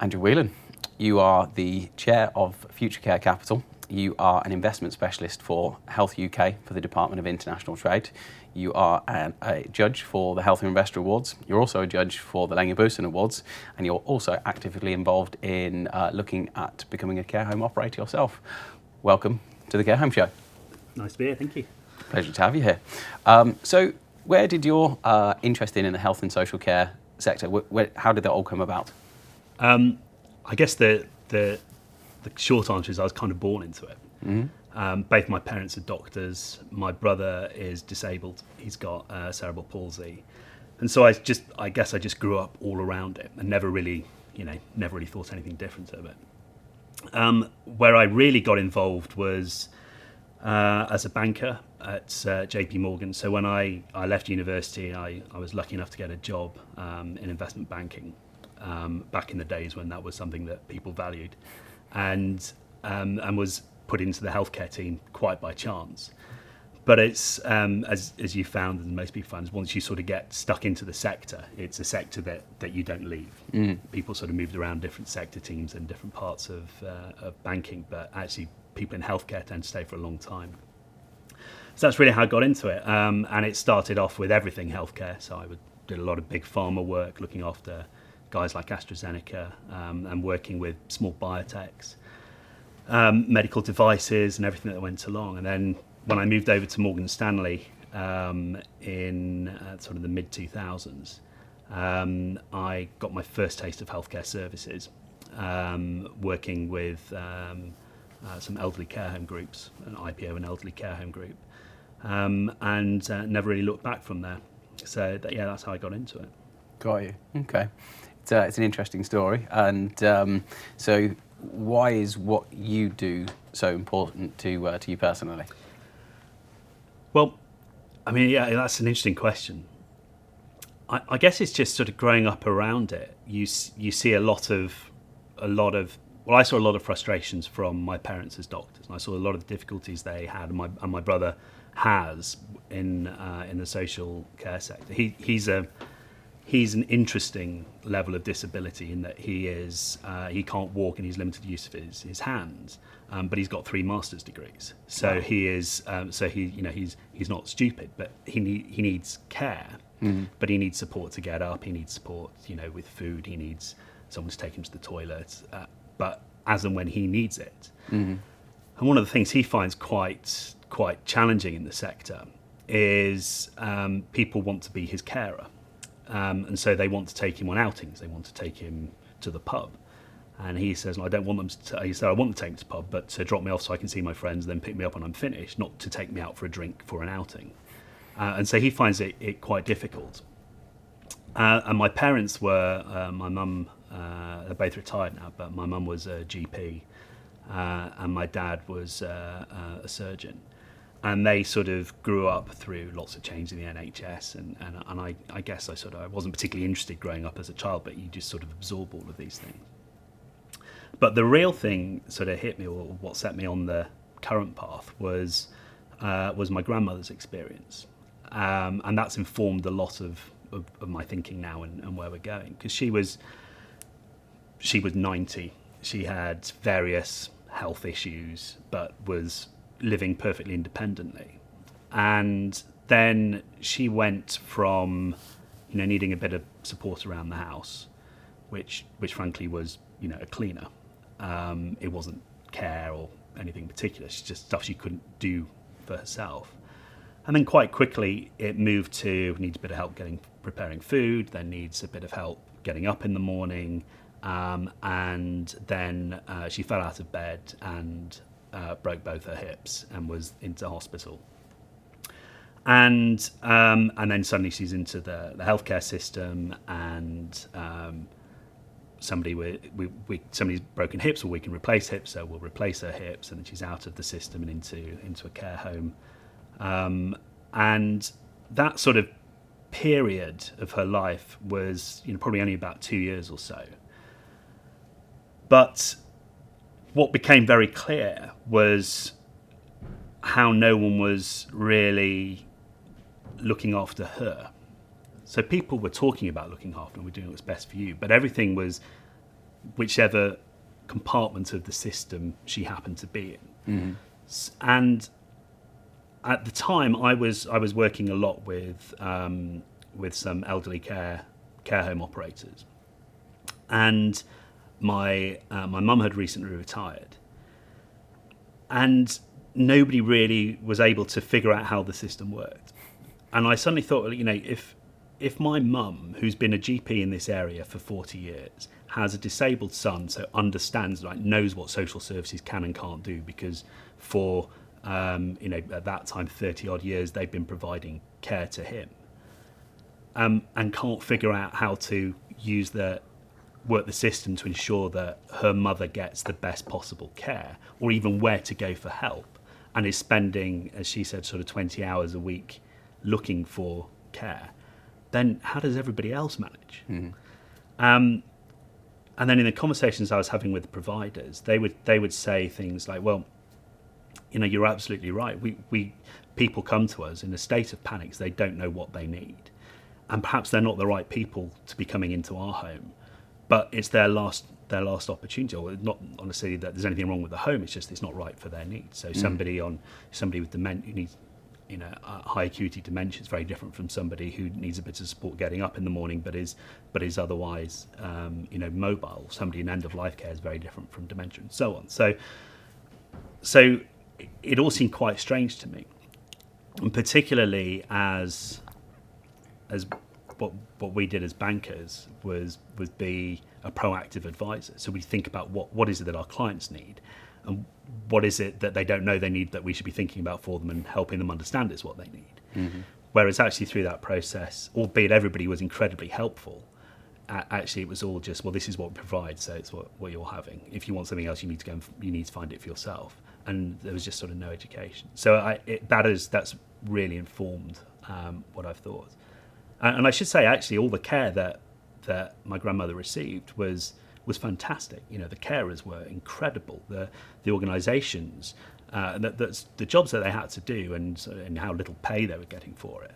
Andrew Whelan, you are the Chair of Future Care Capital. You are an investment specialist for Health UK for the Department of International Trade. You are a judge for the HealthInvestor Awards. You're also a judge for the LaingBuisson Awards, and you're also actively involved in looking at becoming a care home operator yourself. Welcome to the Care Home Show. Nice to be here, thank you. Pleasure to have you here. So where did your interest in the health and social care sector, how did that all come about? I guess the short answer is I was kind of born into it. Mm-hmm. Both my parents are doctors. My brother is disabled. He's got cerebral palsy. And so I guess I just grew up all around it and never really thought anything different of it. Where I really got involved was as a banker at JP Morgan. So when I left university, I was lucky enough to get a job in investment banking back in the days when that was something that people valued, and was put into the healthcare team quite by chance. But it's as you found, and most people found, once you sort of get stuck into the sector, it's a sector that you don't leave. People sort of moved around different sector teams and different parts of banking, but actually people in healthcare tend to stay for a long time. So that's really how I got into it, and it started off with everything healthcare. So I did a lot of big pharma work, looking after guys like AstraZeneca, and working with small biotechs, medical devices and everything that went along. And then when I moved over to Morgan Stanley in sort of the mid-2000s, I got my first taste of healthcare services, working with some elderly care home groups, an IPO and elderly care home group, and never really looked back from there. So that's how I got into it. Got you. Okay. It's an interesting story. And so why is what you do so important to you personally? Well, I mean, that's an interesting question. I guess it's just sort of growing up around it. You see a lot of. Well, I saw a lot of frustrations from my parents as doctors, and I saw a lot of the difficulties they had, and my brother has in the social care sector. He's an interesting level of disability in that he can't walk and he's limited use of his hands, but he's got 3 master's degrees. So wow. He is he's not stupid, but he needs care, but he needs support to get up. He needs support with food. He needs someone to take him to the toilet, but as and when he needs it. And one of the things he finds quite challenging in the sector is people want to be his carer. And so they want to take him on outings. They want to take him to the pub. And he says, I don't want them to, he said, I want to take him to the pub, but to drop me off so I can see my friends, then pick me up when I'm finished, not to take me out for a drink for an outing. And so he finds it quite difficult. And my parents were, my mum, they're both retired now, but my mum was a GP, and my dad was a surgeon. And they sort of grew up through lots of change in the NHS, and I guess I wasn't particularly interested growing up as a child, but you just sort of absorb all of these things. But the real thing sort of hit me, or what set me on the current path, was my grandmother's experience, and that's informed a lot of my thinking now and where we're going. Because she was 90, she had various health issues, but was living perfectly independently, and then she went from needing a bit of support around the house, which frankly was a cleaner. It wasn't care or anything particular. It's just stuff she couldn't do for herself. And then quite quickly it moved to needs a bit of help preparing food, then needs a bit of help getting up in the morning, and then she fell out of bed and broke both her hips and was into hospital. And then suddenly she's into the healthcare system, and somebody's broken hips, or we can replace hips, so we'll replace her hips, and then she's out of the system and into a care home. And that sort of period of her life was probably only about 2 years or so. But what became very clear was how no one was really looking after her. So people were talking about looking after her, we're doing what's best for you, but everything was whichever compartment of the system she happened to be in. And at the time, I was working a lot with some elderly care home operators, and my mum had recently retired, and nobody really was able to figure out how the system worked. And I suddenly thought, if my mum, who's been a GP in this area for 40 years, has a disabled son, so understands, knows what social services can and can't do, because for at that time 30 odd years they've been providing care to him, and can't figure out how to work the system to ensure that her mother gets the best possible care, or even where to go for help, and is spending, as she said, sort of 20 hours a week looking for care, then how does everybody else manage? And then in the conversations I was having with the providers, they would say things like, well, you're absolutely right. People come to us in a state of panic, so they don't know what they need, and perhaps they're not the right people to be coming into our home, but it's their last opportunity. Or not honestly that there's anything wrong with the home, it's just it's not right for their needs. So somebody with dementia who needs high acuity dementia is very different from somebody who needs a bit of support getting up in the morning, but is otherwise mobile. Somebody in end of life care is very different from dementia, and so on. So it all seemed quite strange to me, and particularly as what we did as bankers was be a proactive advisor. So we think about what is it that our clients need, and what is it that they don't know they need that we should be thinking about for them and helping them understand is what they need. Whereas actually through that process, albeit everybody was incredibly helpful, actually it was all just, well, this is what we provide, so it's what you're having. If you want something else, you need to find it for yourself. And there was just sort of no education. So that's really informed what I've thought. And I should say, actually, all the care that my grandmother received was fantastic. The carers were incredible. The organisations, that's the jobs that they had to do, and how little pay they were getting for it.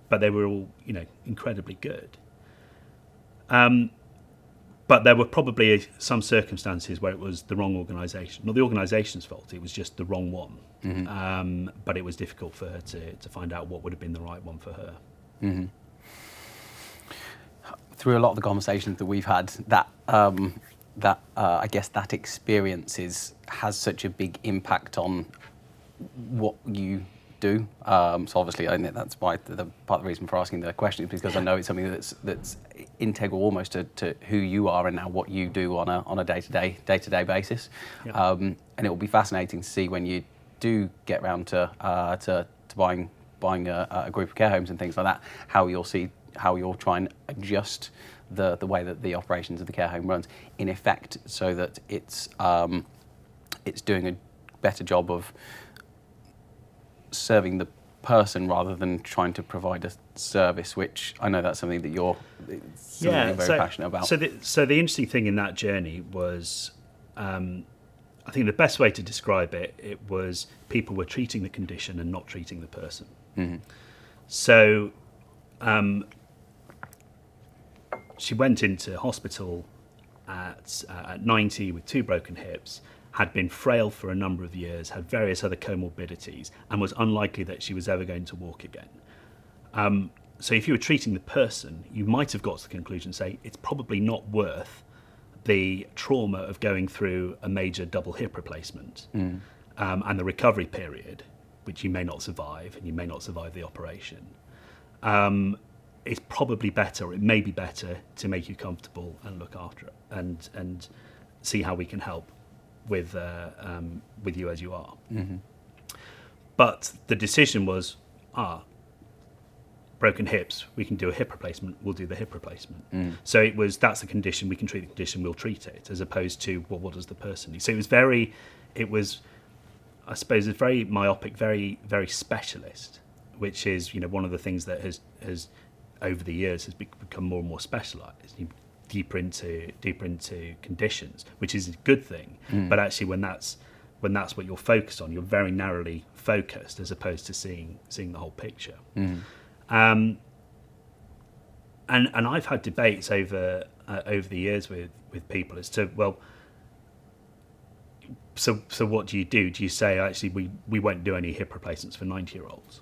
But they were all, incredibly good. But there were probably some circumstances where it was the wrong organisation. Not the organisation's fault, it was just the wrong one. But it was difficult for her to find out what would have been the right one for her. Through a lot of the conversations that we've had, I guess that experience has such a big impact on what you do. So obviously, I think that's why the part of the reason for asking the question is because I know it's something that's integral almost to who you are and now what you do on a day-to-day basis. And it will be fascinating to see when you do get round to buying a group of care homes and things like that, how you'll try and adjust the way that the operations of the care home runs in effect, so that it's doing a better job of serving the person rather than trying to provide a service, which I know that's something that you're very passionate about. So the interesting thing in that journey was, I think the best way to describe it was people were treating the condition and not treating the person. So she went into hospital at 90 with 2 broken hips, had been frail for a number of years, had various other comorbidities, and was unlikely that she was ever going to walk again. So if you were treating the person, you might have got to the conclusion, say, it's probably not worth the trauma of going through a major double hip replacement and the recovery period, which you may not survive, and you may not survive the operation. It's probably better, or it may be better, to make you comfortable and look after it and see how we can help with you as you are. But the decision was, broken hips, we can do a hip replacement, we'll do the hip replacement. So that's the condition, we can treat the condition, we'll treat it, as opposed to, well, what does the person need? So I suppose it's very myopic, very, very specialist, which is, one of the things that has over the years has become more and more specialised, deeper into conditions, which is a good thing. But actually, when that's what you're focused on, you're very narrowly focused as opposed to seeing the whole picture. And I've had debates over over the years with people as to, well, so what do you do? Do you say, actually, we won't do any hip replacements for 90-year-olds?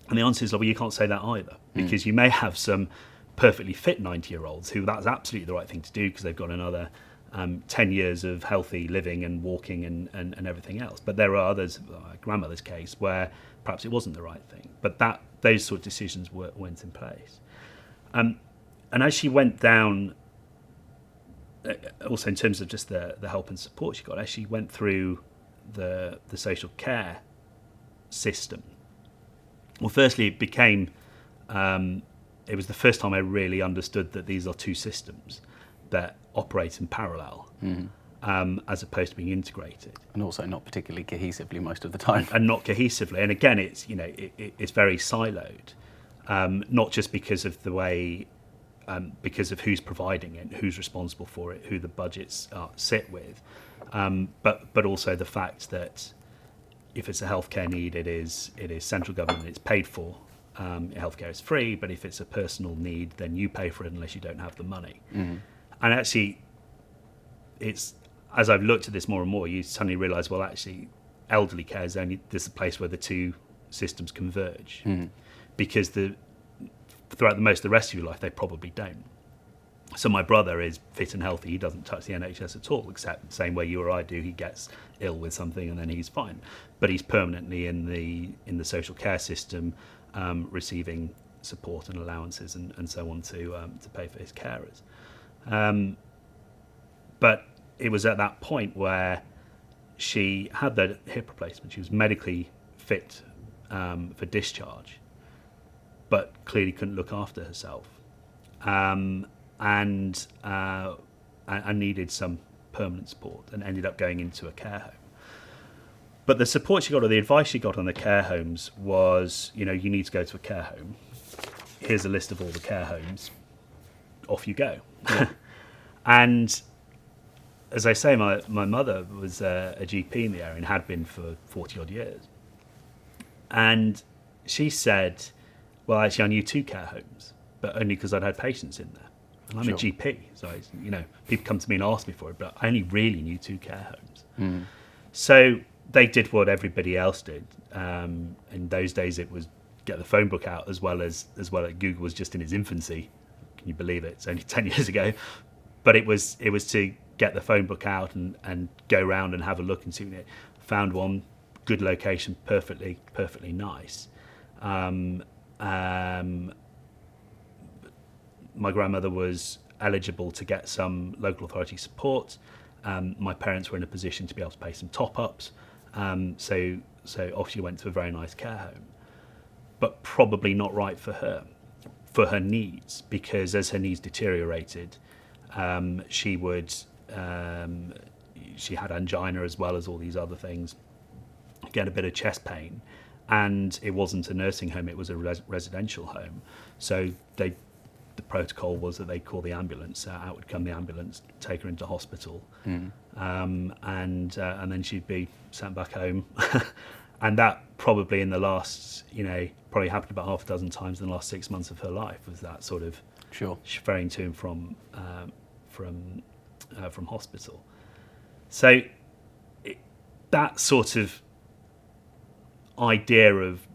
And the answer is, well, you can't say that either, because you may have some perfectly fit 90-year-olds who that's absolutely the right thing to do because they've got another 10 years of healthy living and walking and everything else. But there are others, like grandmother's case, where perhaps it wasn't the right thing. But those sort of decisions went in place. And as she went down, also in terms of just the help and support she got, as she went through the social care system, well, firstly, it became, it was the first time I really understood that these are two systems that operate in parallel, as opposed to being integrated, and also not particularly cohesively most of the time. And not cohesively. And again, it's it's very siloed, not just because of the way, because of who's providing it, who's responsible for it, who the budgets sit with, but also the fact that if it's a healthcare need, it is central government, it's paid for. Healthcare is free, but if it's a personal need, then you pay for it unless you don't have the money. And actually, it's, as I've looked at this more and more, you suddenly realise, well, actually, elderly care is only this is a place where the two systems converge, because throughout most of the rest of your life, they probably don't. So my brother is fit and healthy. He doesn't touch the NHS at all, except the same way you or I do. He gets ill with something and then he's fine. But he's permanently in the social care system, receiving support and allowances and so on to pay for his carers. But it was at that point where she had that hip replacement. She was medically fit for discharge, but clearly couldn't look after herself. And needed some permanent support and ended up going into a care home. But the support she got, or the advice she got on the care homes was, you need to go to a care home. Here's a list of all the care homes. Off you go. Yeah. And as I say, my mother was a GP in the area and had been for 40 odd years. And she said, well, actually I knew 2 care homes, but only because I'd had patients in there. And I'm a GP, so people come to me and ask me for it, but I only really knew 2 care homes. So they did what everybody else did. In those days, it was get the phone book out as well as Google was just in its infancy. Can you believe it? It's only 10 years ago, but it was to get the phone book out and go around and have a look and see. Found one good location, perfectly nice. My grandmother was eligible to get some local authority support. My parents were in a position to be able to pay some top-ups. So off she went to a very nice care home, but probably not right for her needs, because as her needs deteriorated, she had angina as well as all these other things, get a bit of chest pain, and it wasn't a nursing home, it was a residential home. So the protocol was that they'd call the ambulance. Out would come the ambulance, take her into hospital, and then she'd be sent back home. And that probably in the last, probably happened about half a dozen times in the last 6 months of her life, was that sort of ferrying to and from hospital. So that sort of idea of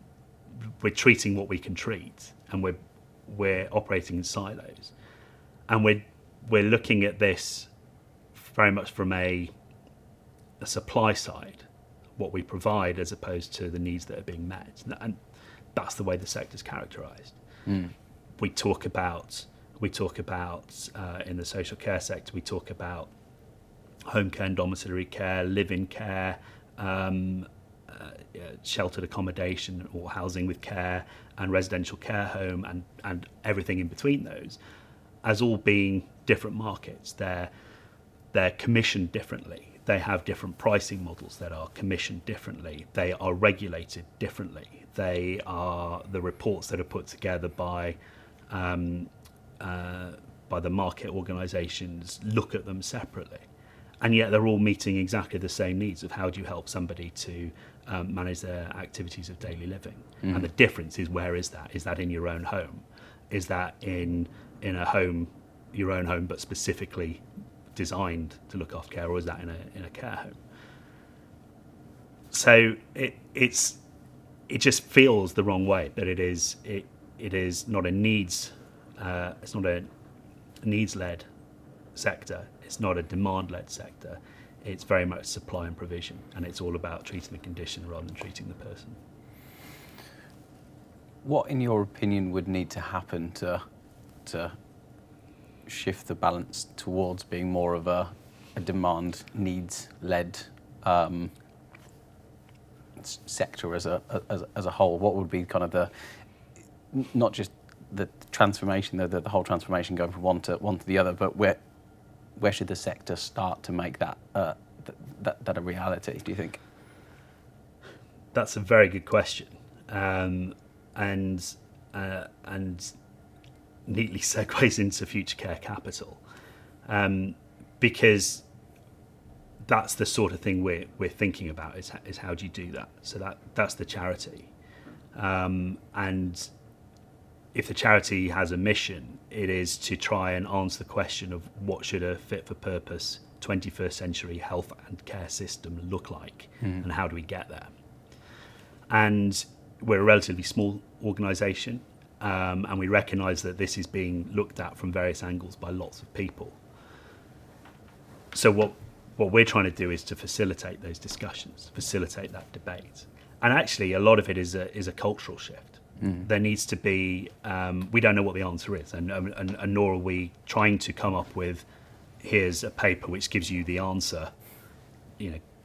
we're treating what we can treat, and we're operating in silos, and we're looking at this very much from a supply side, what we provide as opposed to the needs that are being met, and that's the way the sector's characterised. We talk about in the social care sector, we talk about home care and domiciliary care, live-in care, sheltered accommodation or housing with care, and residential care home, and everything in between those, as all being different markets. They're commissioned differently. They have different pricing models that are commissioned differently. They are regulated differently. They are, the reports that are put together by the market organisations look at them separately, and yet they're all meeting exactly the same needs of how do you help somebody to manage their activities of daily living. And the difference is, where is that? Is that in your own home? Is that in a home, your own home, but specifically designed to look after care, or is that in a care home? So it just feels the wrong way, that it is not a needs it's not a needs-led sector, it's not a demand-led sector, it's very much supply and provision, and it's all about treating the condition rather than treating the person. What, in your opinion, would need to happen to shift the balance towards being more of a demand needs-led sector as a whole? What would be kind of the, not just the transformation, the whole transformation going from one to the other, but where should the sector start to make that a reality, do you think? That's a very good question, and neatly segues into future care capital, because that's the sort of thing we're thinking about, is how do you do that? So that's the charity, and if the charity has a mission, it is to try and answer the question of what should a fit for purpose 21st century health and care system look like, and how do we get there? And we're a relatively small organisation, and we recognise that this is being looked at from various angles by lots of people. So what we're trying to do is to facilitate those discussions, facilitate that debate. And actually, a lot of it is a cultural shift. There needs to be, we don't know what the answer is, and nor are we trying to come up with, here's a paper which gives you the answer,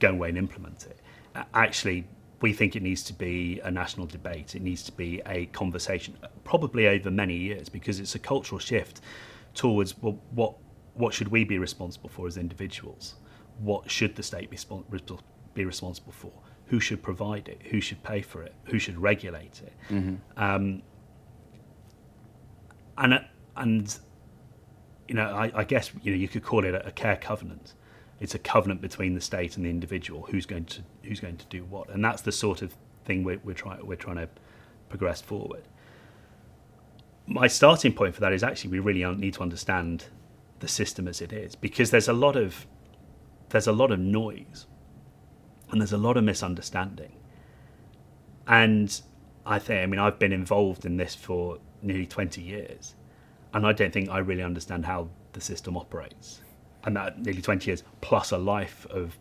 go away and implement it. Actually, we think it needs to be a national debate. It needs to be a conversation, probably over many years, because it's a cultural shift towards, well, what should we be responsible for as individuals? What should the state be responsible for? Who should provide it? Who should pay for it? Who should regulate it? I guess you could call it a care covenant. It's a covenant between the state and the individual. Who's going to do what? And that's the sort of thing we're trying to progress forward. My starting point for that is actually we really need to understand the system as it is, because there's a lot of noise. And there's a lot of misunderstanding. And I've been involved in this for nearly 20 years, and I don't think I really understand how the system operates. And that nearly 20 years plus a life of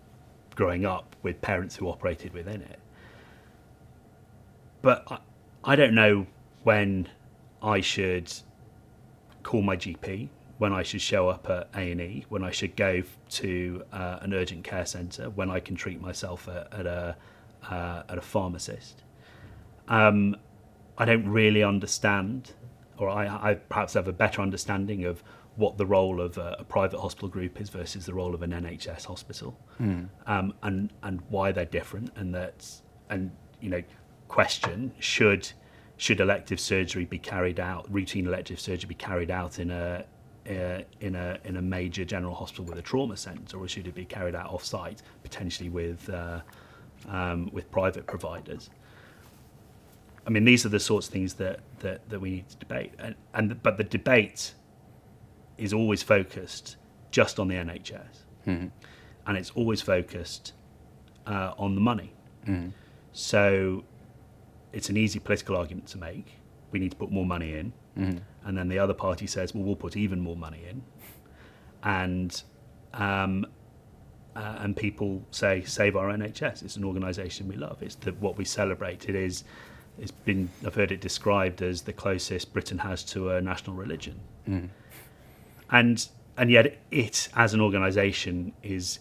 growing up with parents who operated within it. But I don't know when I should call my GP, when I should show up at A&E, when I should go to an urgent care centre, when I can treat myself at a pharmacist. I don't really understand, or I perhaps have a better understanding of what the role of a private hospital group is versus the role of an NHS hospital, and why they're different, and question should elective surgery be carried out, routine elective surgery be carried out in a major general hospital with a trauma centre, or should it be carried out off-site, potentially with private providers? These are the sorts of things that we need to debate, but the debate is always focused just on the NHS, and it's always focused on the money. So it's an easy political argument to make. We need to put more money in. And then the other party says, well, we'll put even more money in. And people say, save our NHS. It's an organisation we love. It's what we celebrate. I've heard it described as the closest Britain has to a national religion. And yet it, as an organisation, is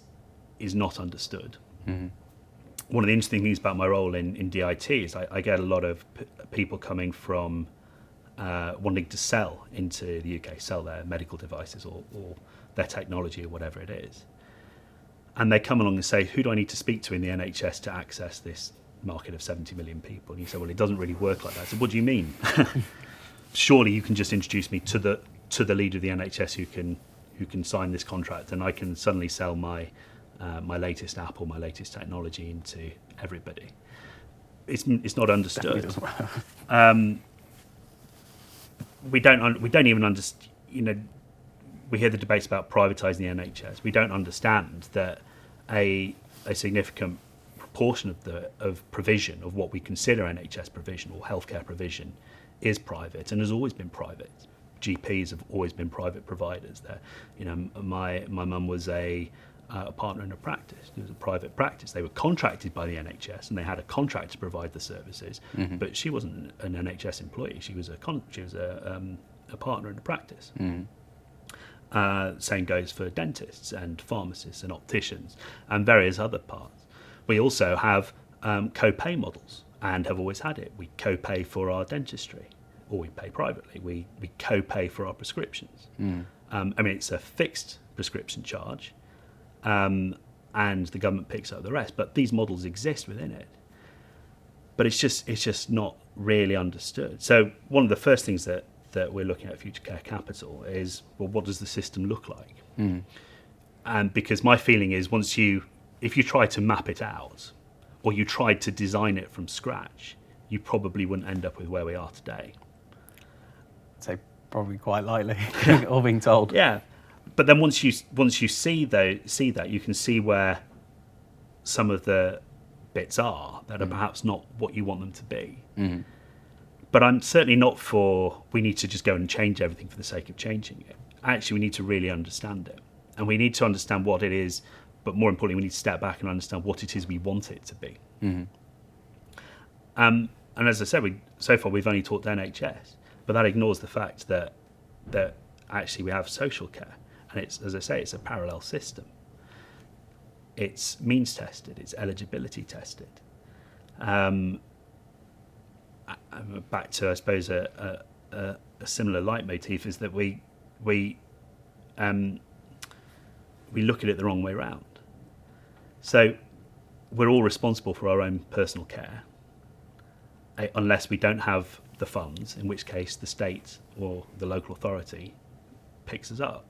not understood. One of the interesting things about my role in DIT is I get a lot of people coming from wanting to sell into the UK, sell their medical devices or their technology or whatever it is. And they come along and say, who do I need to speak to in the NHS to access this market of 70 million people? And you say, well, it doesn't really work like that. I said, what do you mean? Surely you can just introduce me to the leader of the NHS who can sign this contract, and I can suddenly sell my latest app or my latest technology into everybody. It's not understood. We don't even understand. we hear the debates about privatising the NHS. We don't understand that a significant proportion of provision of what we consider NHS provision or healthcare provision is private and has always been private. GPs have always been private providers. My mum was a partner in a practice. It was a private practice. They were contracted by the NHS and they had a contract to provide the services, but she wasn't an NHS employee. She was a partner in a practice. Same goes for dentists and pharmacists and opticians and various other parts. We also have co-pay models and have always had it. We co-pay for our dentistry, or we pay privately. We co-pay for our prescriptions. It's a fixed prescription charge, and the government picks up the rest. But these models exist within it. But it's just not really understood. So one of the first things that we're looking at Future Care Capital is, well, what does the system look like? And because my feeling is if you try to map it out or you tried to design it from scratch, you probably wouldn't end up with where we are today. So probably quite likely, all being told. Yeah, but then once you see that, you can see where some of the bits are that are perhaps not what you want them to be. But I'm certainly not for we need to just go and change everything for the sake of changing it. Actually, we need to really understand it, and we need to understand what it is. But more importantly, we need to step back and understand what it is we want it to be. And as I said, so far we've only talked NHS, but that ignores the fact that actually we have social care, and it's, as I say, it's a parallel system. It's means tested, it's eligibility tested. Back to, I suppose, a similar leitmotif is that we look at it the wrong way round. So we're all responsible for our own personal care, unless we don't have the funds, in which case the state or the local authority picks us up.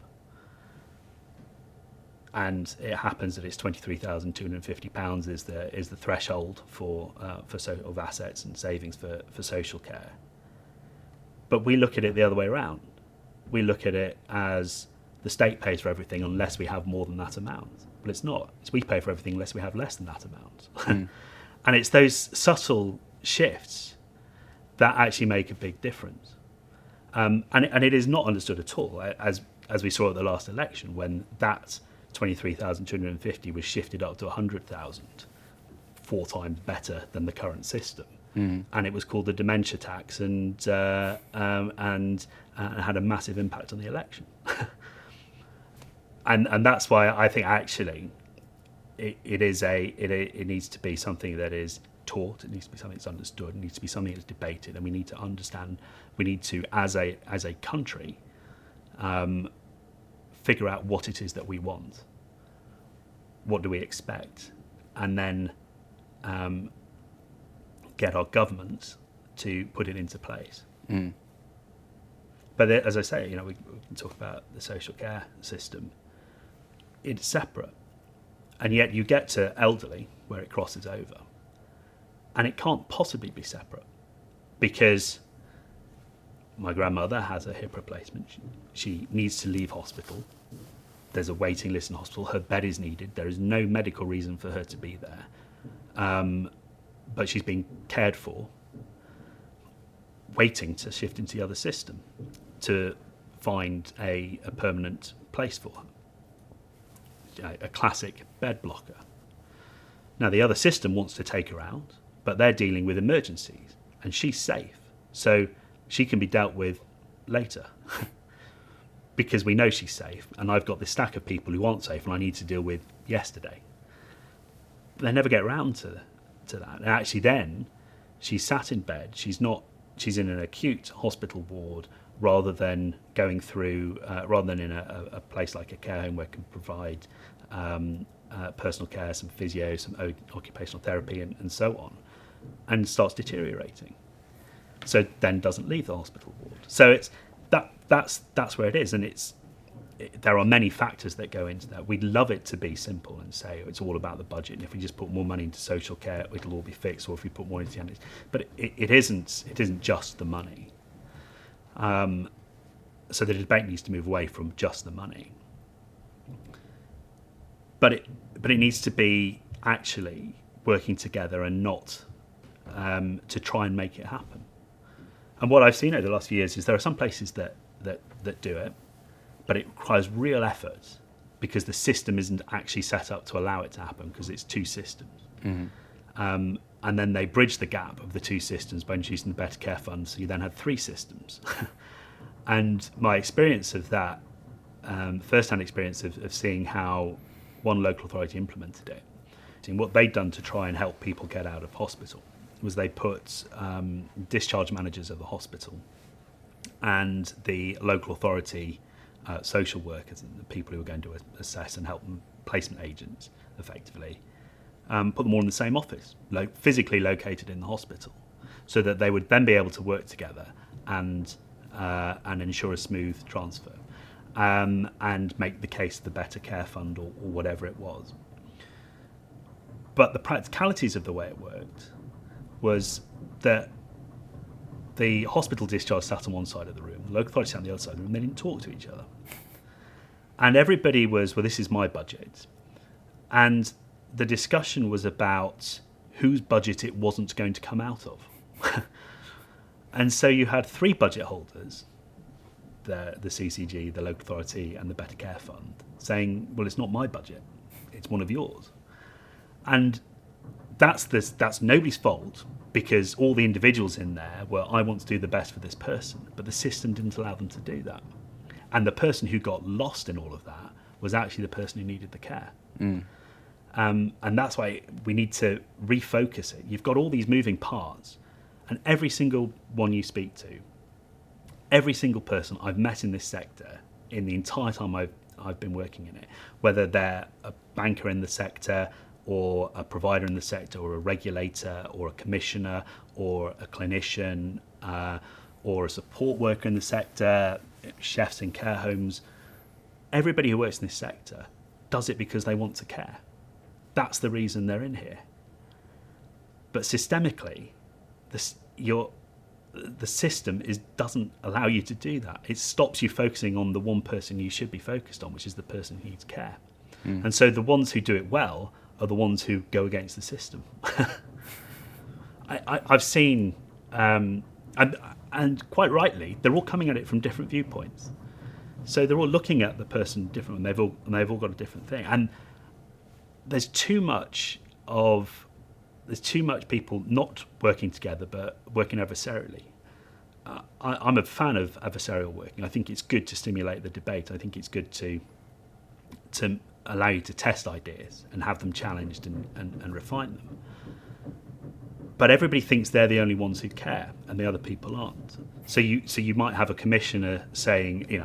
And it happens that it's £23,250 is the threshold of assets and savings for social care. But we look at it the other way around. We look at it as the state pays for everything unless we have more than that amount. But it's not. It's we pay for everything unless we have less than that amount. And it's those subtle shifts that actually make a big difference. And it is not understood at all, as we saw at the last election, when that 23,250 was shifted up to 100,000, 4 times better than the current system. And it was called the dementia tax, and had a massive impact on the election. And that's why I think actually it needs to be something that is taught. It needs to be something that's understood. It needs to be something that's debated, and we need to understand. We need to, as a country, figure out what it is that we want. What do we expect, and then get our government to put it into place. But as I say, we can talk about the social care system. It's separate, and yet you get to elderly where it crosses over, and it can't possibly be separate, because my grandmother has a hip replacement. She needs to leave hospital. There's a waiting list in hospital. Her bed is needed. There is no medical reason for her to be there, but she's being cared for, waiting to shift into the other system to find a permanent place for her. A classic bed blocker. Now the other system wants to take her out, but they're dealing with emergencies, and she's safe, so she can be dealt with later. Because we know she's safe, and I've got this stack of people who aren't safe and I need to deal with yesterday. But they never get around to that. And actually then she's sat in bed, she's in an acute hospital ward rather than going through, rather than in a place like a care home where it can provide personal care, some physio, some occupational therapy and so on, and starts deteriorating. So then doesn't leave the hospital ward. So it's that's where it is, and there are many factors that go into that. We'd love it to be simple and say it's all about the budget, and if we just put more money into social care, it'll all be fixed, or if we put more into the NHS. But it isn't just the money. so the debate needs to move away from just the money. But it needs to be actually working together and not to try and make it happen. And what I've seen over the last few years is there are some places that do it, but it requires real effort because the system isn't actually set up to allow it to happen because it's two systems. Mm-hmm. And then they bridge the gap of the two systems by introducing the Better Care Fund, so you then had three systems. And my experience of that, first-hand experience of seeing how one local authority implemented it, seeing what they'd done to try and help people get out of hospital, was they put discharge managers of the hospital and the local authority social workers and the people who were going to assess and help them, placement agents, effectively, put them all in the same office, physically located in the hospital, so that they would then be able to work together and ensure a smooth transfer and make the case of the Better Care Fund or whatever it was. But the practicalities of the way it worked was that the hospital discharge sat on one side of the room, the local authority sat on the other side of the room, and they didn't talk to each other. And everybody was, well, this is my budget. And the discussion was about whose budget it wasn't going to come out of. And so you had three budget holders, the CCG, the local authority, and the Better Care Fund, saying, well, it's not my budget, it's one of yours. And that's nobody's fault, because all the individuals in there were, I want to do the best for this person, but the system didn't allow them to do that. And the person who got lost in all of that was actually the person who needed the care. Mm. And that's why we need to refocus it. You've got all these moving parts, and every single one you speak to, every single person I've met in this sector in the entire time I've been working in it, whether they're a banker in the sector or a provider in the sector or a regulator or a commissioner or a clinician or a support worker in the sector, chefs in care homes, everybody who works in this sector does it because they want to care. That's the reason they're in here. But systemically, the system doesn't allow you to do that. It stops you focusing on the one person you should be focused on, which is the person who needs care. Mm. And so the ones who do it well are the ones who go against the system. I've seen, and quite rightly, they're all coming at it from different viewpoints. So they're all looking at the person differently, and they've all got a different thing. And there's too much people not working together but working adversarially. I'm a fan of adversarial working. I think it's good to stimulate the debate. I think it's good to allow you to test ideas and have them challenged and refine them. But everybody thinks they're the only ones who care, and the other people aren't. So you might have a commissioner saying,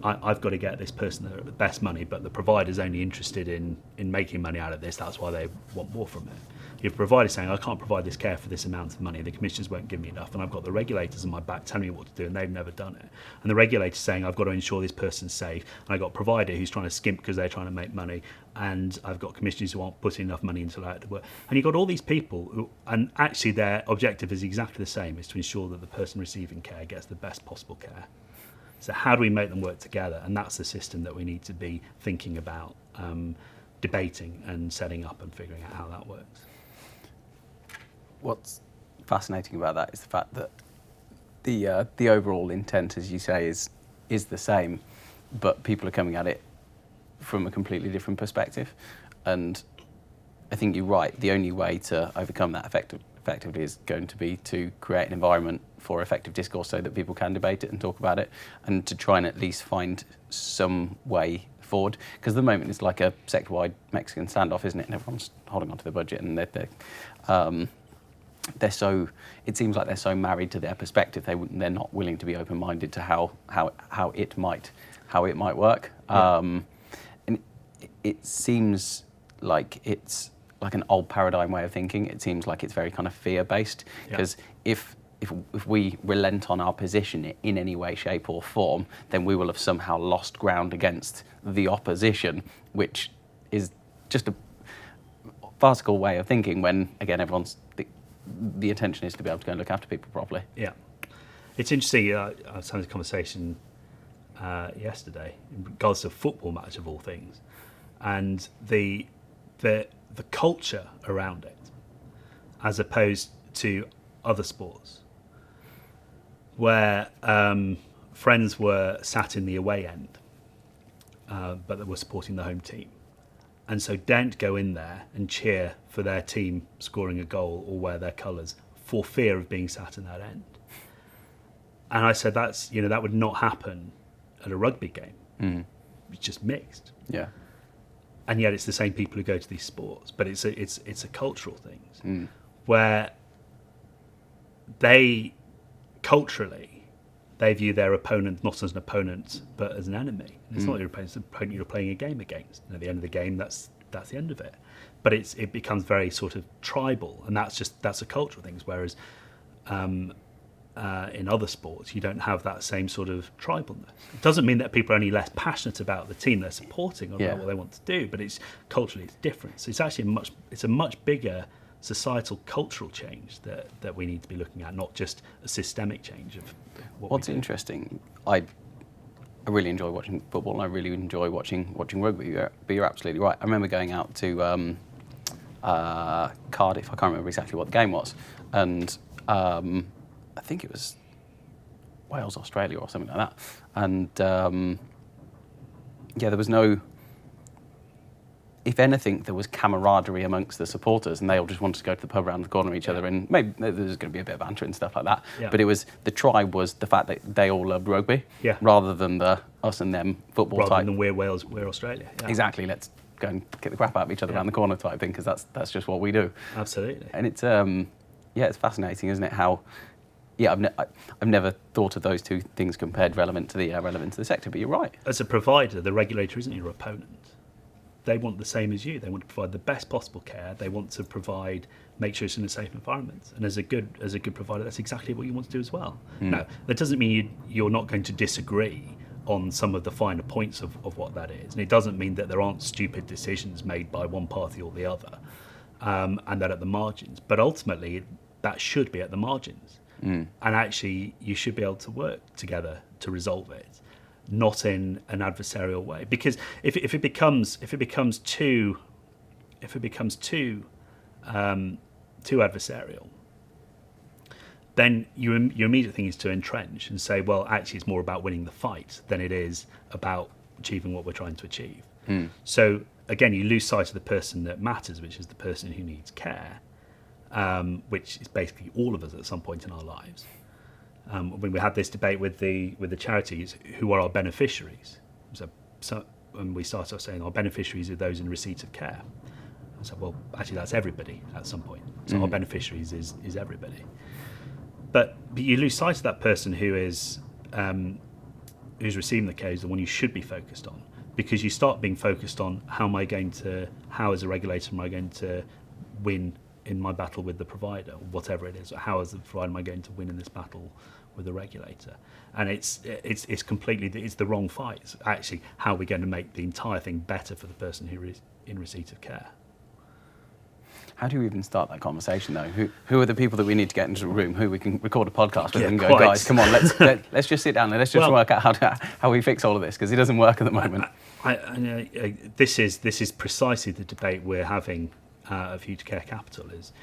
I've got to get this person the best money, but the provider's only interested in making money out of this. That's why they want more from it. You have a provider saying, I can't provide this care for this amount of money. The commissioners won't give me enough. And I've got the regulators on my back telling me what to do, and they've never done it. And the regulator's saying, I've got to ensure this person's safe. And I've got a provider who's trying to skimp because they're trying to make money. And I've got commissioners who aren't putting enough money into that work. And you've got all these people who, and actually their objective is exactly the same, is to ensure that the person receiving care gets the best possible care. So how do we make them work together? And that's the system that we need to be thinking about, debating and setting up and figuring out how that works. What's fascinating about that is the fact that the overall intent, as you say, is the same, but people are coming at it from a completely different perspective. And I think you're right. The only way to overcome that effectively is going to be to create an environment for effective discourse so that people can debate it and talk about it, and to try and at least find some way forward. Because at the moment it's like a sector-wide Mexican standoff, isn't it? And everyone's holding onto the budget, and they're so. It seems like they're so married to their perspective. They're not willing to be open-minded to how it might work. Yeah. And it seems like it's like an old paradigm way of thinking. It seems like it's very kind of fear-based. Because if we relent on our position in any way, shape, or form, then we will have somehow lost ground against the opposition, which is just a farcical way of thinking. When again, the intention is to be able to go and look after people properly. Yeah, it's interesting. I was having a conversation yesterday in regards to a football match of all things, and the culture around it, as opposed to other sports, where friends were sat in the away end, but they were supporting the home team, and so don't go in there and cheer for their team scoring a goal or wear their colours for fear of being sat in that end. And I said that would not happen at a rugby game. It's just mixed. Yeah. And yet it's the same people who go to these sports, but it's a cultural thing where they culturally they view their opponent not as an opponent but as an enemy. And it's not your opponent; it's an opponent you're playing a game against. And at the end of the game, that's the end of it. But it becomes very sort of tribal, and that's a cultural thing. Whereas in other sports, you don't have that same sort of tribalness. It doesn't mean that people are any less passionate about the team they're supporting or about what they want to do, but it's culturally it's different. So it's actually a much bigger societal cultural change that we need to be looking at, not just a systemic change of what's interesting. I really enjoy watching football, and I really enjoy watching rugby. But you're absolutely right. I remember going out to Cardiff. I can't remember exactly what the game was, and I think it was Wales, Australia, or something like that. And there was no. If anything, there was camaraderie amongst the supporters, and they all just wanted to go to the pub around the corner of each other, and maybe there was going to be a bit of banter and stuff like that. Yeah. But it was the tribe was the fact that they all loved rugby, rather than the us and them football rather type. Rather than we're Wales, we're Australia. Yeah. Exactly. Let's go and get the crap out of each other around the corner type thing, because that's just what we do. Absolutely. And it's it's fascinating, isn't it? How I've never thought of those two things compared relevant to the sector. But you're right. As a provider, the regulator isn't your opponent. They want the same as you. They want to provide the best possible care. They want to make sure it's in a safe environment. And as a good provider, that's exactly what you want to do as well. Now, that doesn't mean you're not going to disagree on some of the finer points of what that is. And it doesn't mean that there aren't stupid decisions made by one party or the other, and that at the margins. But ultimately, that should be at the margins. And actually, you should be able to work together to resolve it, not in an adversarial way. Because if it becomes too adversarial, then your immediate thing is to entrench and say, well, actually, it's more about winning the fight than it is about achieving what we're trying to achieve. So again, you lose sight of the person that matters, which is the person who needs care, which is basically all of us at some point in our lives. When we had this debate with the charities, who are our beneficiaries? So when we started off saying our beneficiaries are those in receipt of care. I said, well, actually, that's everybody at some point. So our beneficiaries is everybody. But you lose sight of that person who's receiving the care is the one you should be focused on, because you start being focused on how as a regulator am I going to win in my battle with the provider, or whatever it is, or how as the provider am I going to win in this battle with the regulator? And it's the wrong fight. It's actually how we're going to make the entire thing better for the person who is in receipt of care. How do you even start that conversation, though? Who are the people that we need to get into a room, who we can record a podcast with and go, guys, come on, let's just sit down and let's just work out how we fix all of this, because it doesn't work at the moment. This is precisely the debate we're having at Future Care Capital. Is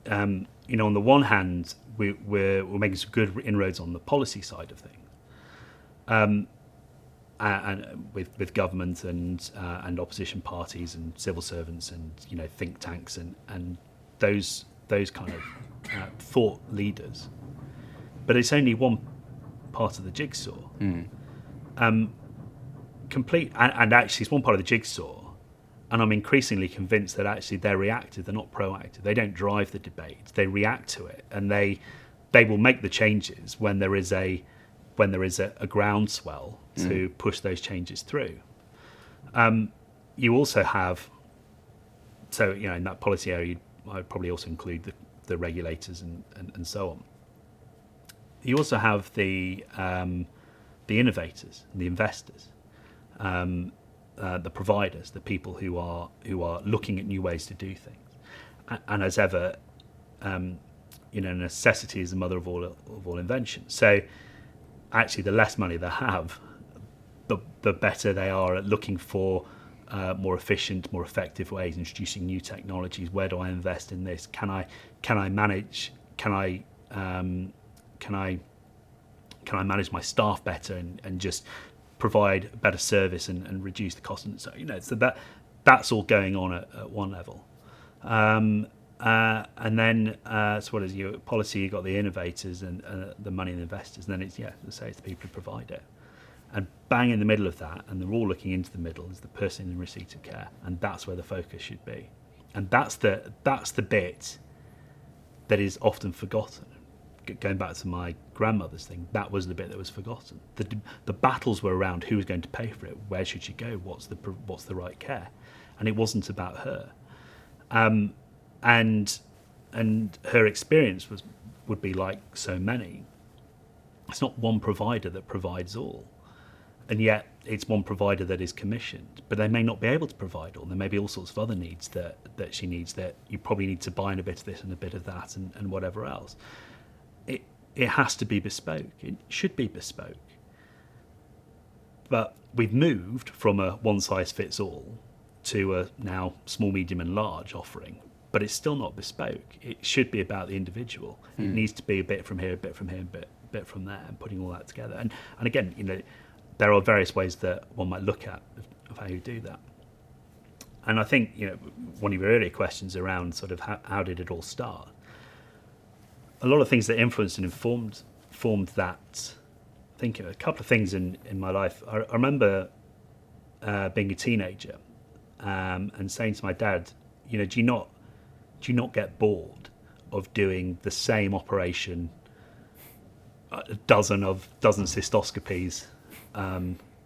on the one hand, we're making some good inroads on the policy side of things, and with government and opposition parties and civil servants and think tanks and those kind of thought leaders. But it's only one part of the jigsaw. Complete and actually it's one part of the jigsaw. And I'm increasingly convinced that actually they're reactive, they're not proactive. They don't drive the debate, they react to it, and they will make the changes when there is a groundswell to push those changes through. You also have, in that policy area, I'd probably also include the regulators and so on. You also have the innovators and the investors. The providers, the people who are looking at new ways to do things, and as ever, necessity is the mother of all invention. So, actually, the less money they have, the better they are at looking for more efficient, more effective ways, introducing new technologies. Where do I invest in this? Can I manage? Can I manage my staff better and just provide a better service and reduce the cost? And so that's all going on at one level. And then so what is your policy? You've got the innovators and the money and the investors, and then it's it's the people who provide it. And bang in the middle of that, and they're all looking into the middle, is the person in receipt of care, and that's where the focus should be. And that's the bit that is often forgotten. Going back to my grandmother's thing, that was the bit that was forgotten. The battles were around who was going to pay for it, where should she go, what's the right care, and it wasn't about her. And her experience would be like so many. It's not one provider that provides all, and yet it's one provider that is commissioned, but they may not be able to provide all. There may be all sorts of other needs that she needs, that you probably need to buy in a bit of this and a bit of that and whatever else. It has to be bespoke. It should be bespoke. But we've moved from a one-size-fits-all to a now small, medium and large offering, but it's still not bespoke. It should be about the individual. It needs to be a bit from here, a bit from here, a bit from there, and putting all that together. And again, there are various ways that one might look at of how you do that. And I think, one of your earlier questions around sort of how did it all start? A lot of things that influenced and formed that thinking. A couple of things in my life. I remember being a teenager and saying to my dad, do you not get bored of doing the same operation, a dozen cystoscopies,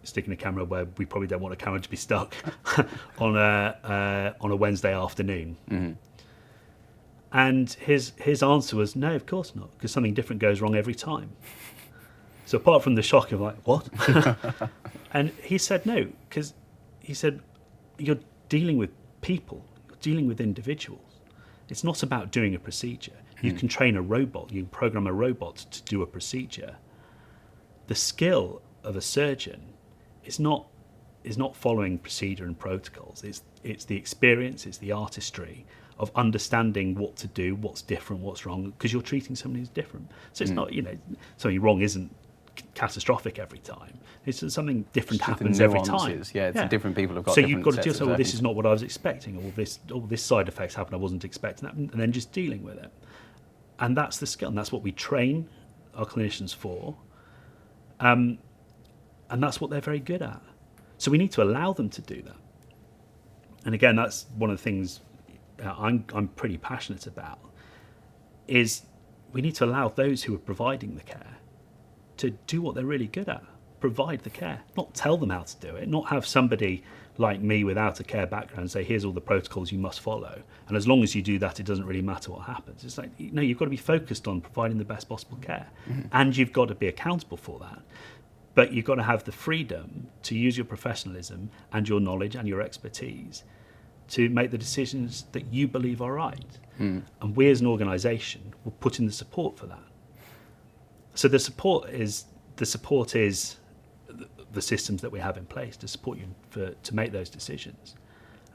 sticking a camera where we probably don't want a camera to be stuck on a Wednesday afternoon? Mm-hmm. And his answer was, no, of course not, because something different goes wrong every time. So apart from the shock of like, what? And he said no, because he said, you're dealing with people, you're dealing with individuals. It's not about doing a procedure. You can train a robot, you can program a robot to do a procedure. The skill of a surgeon is not following procedure and protocols. It's the experience, it's the artistry of understanding what to do, what's different, what's wrong, because you're treating somebody who's different. So it's not, something wrong isn't catastrophic every time. It's just something different happens every time. Different people have got so different you've got to sets do of this is not what I was expecting, or this side effects happen, I wasn't expecting that, and then just dealing with it. And that's the skill, and that's what we train our clinicians for. And that's what they're very good at. So we need to allow them to do that. And again, that's one of the things I'm pretty passionate about, is we need to allow those who are providing the care to do what they're really good at, provide the care, not tell them how to do it, not have somebody like me without a care background say, here's all the protocols you must follow, and as long as you do that, it doesn't really matter what happens. It's like, no, you've got to be focused on providing the best possible care, and you've got to be accountable for that. But you've got to have the freedom to use your professionalism and your knowledge and your expertise to make the decisions that you believe are right. And we as an organisation will put in the support for that. So the support is the systems that we have in place to support you to make those decisions.